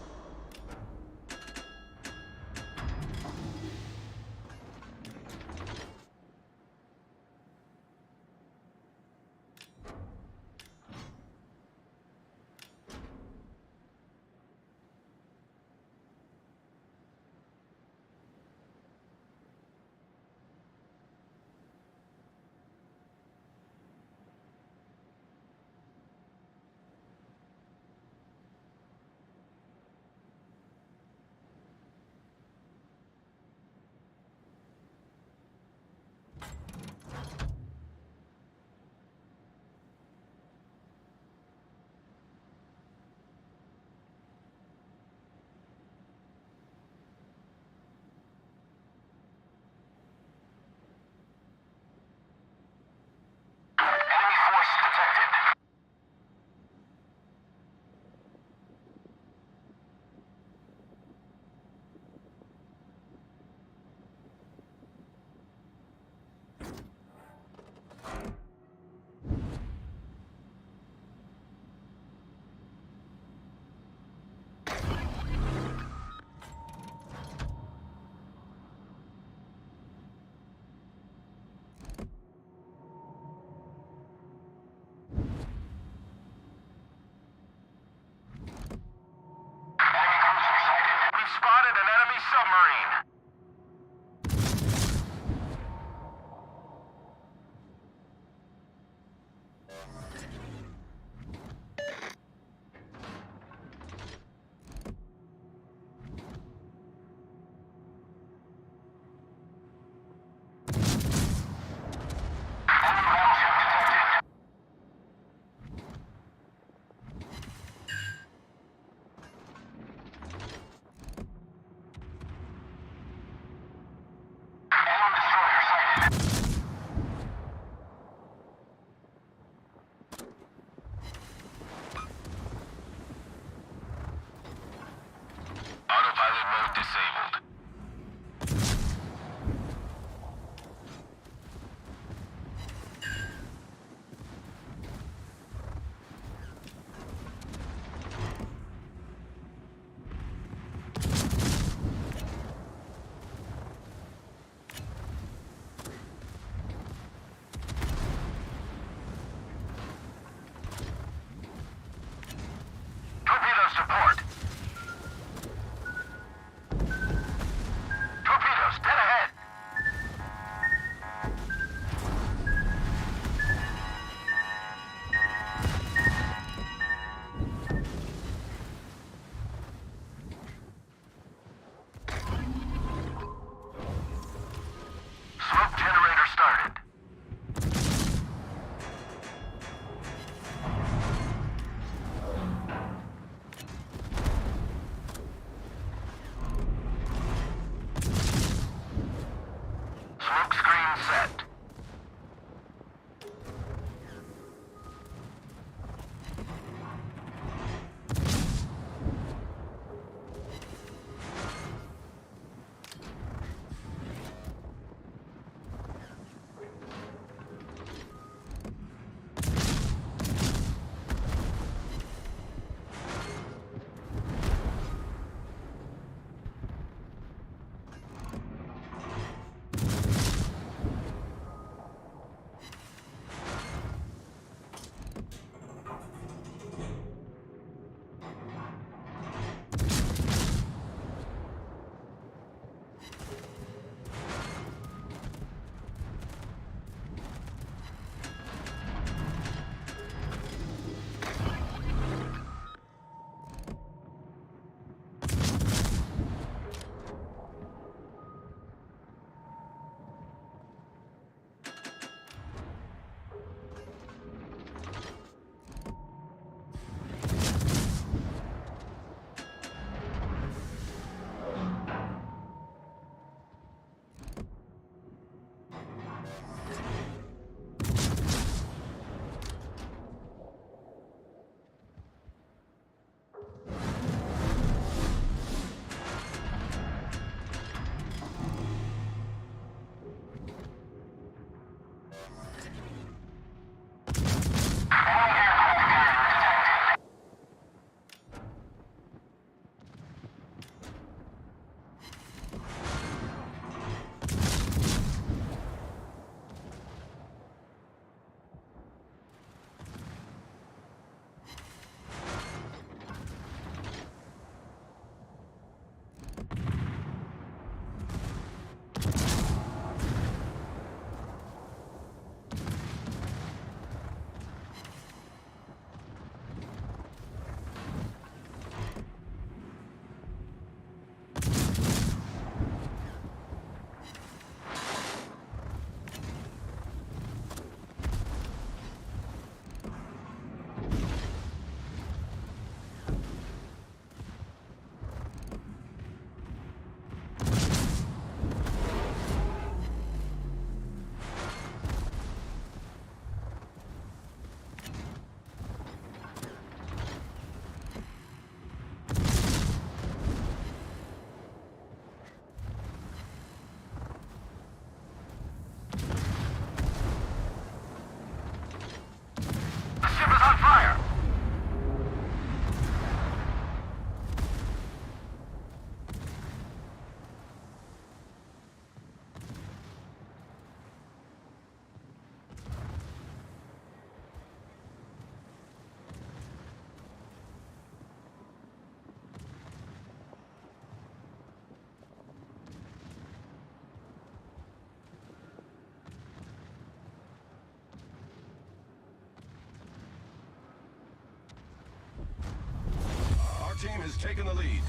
team has taken the lead.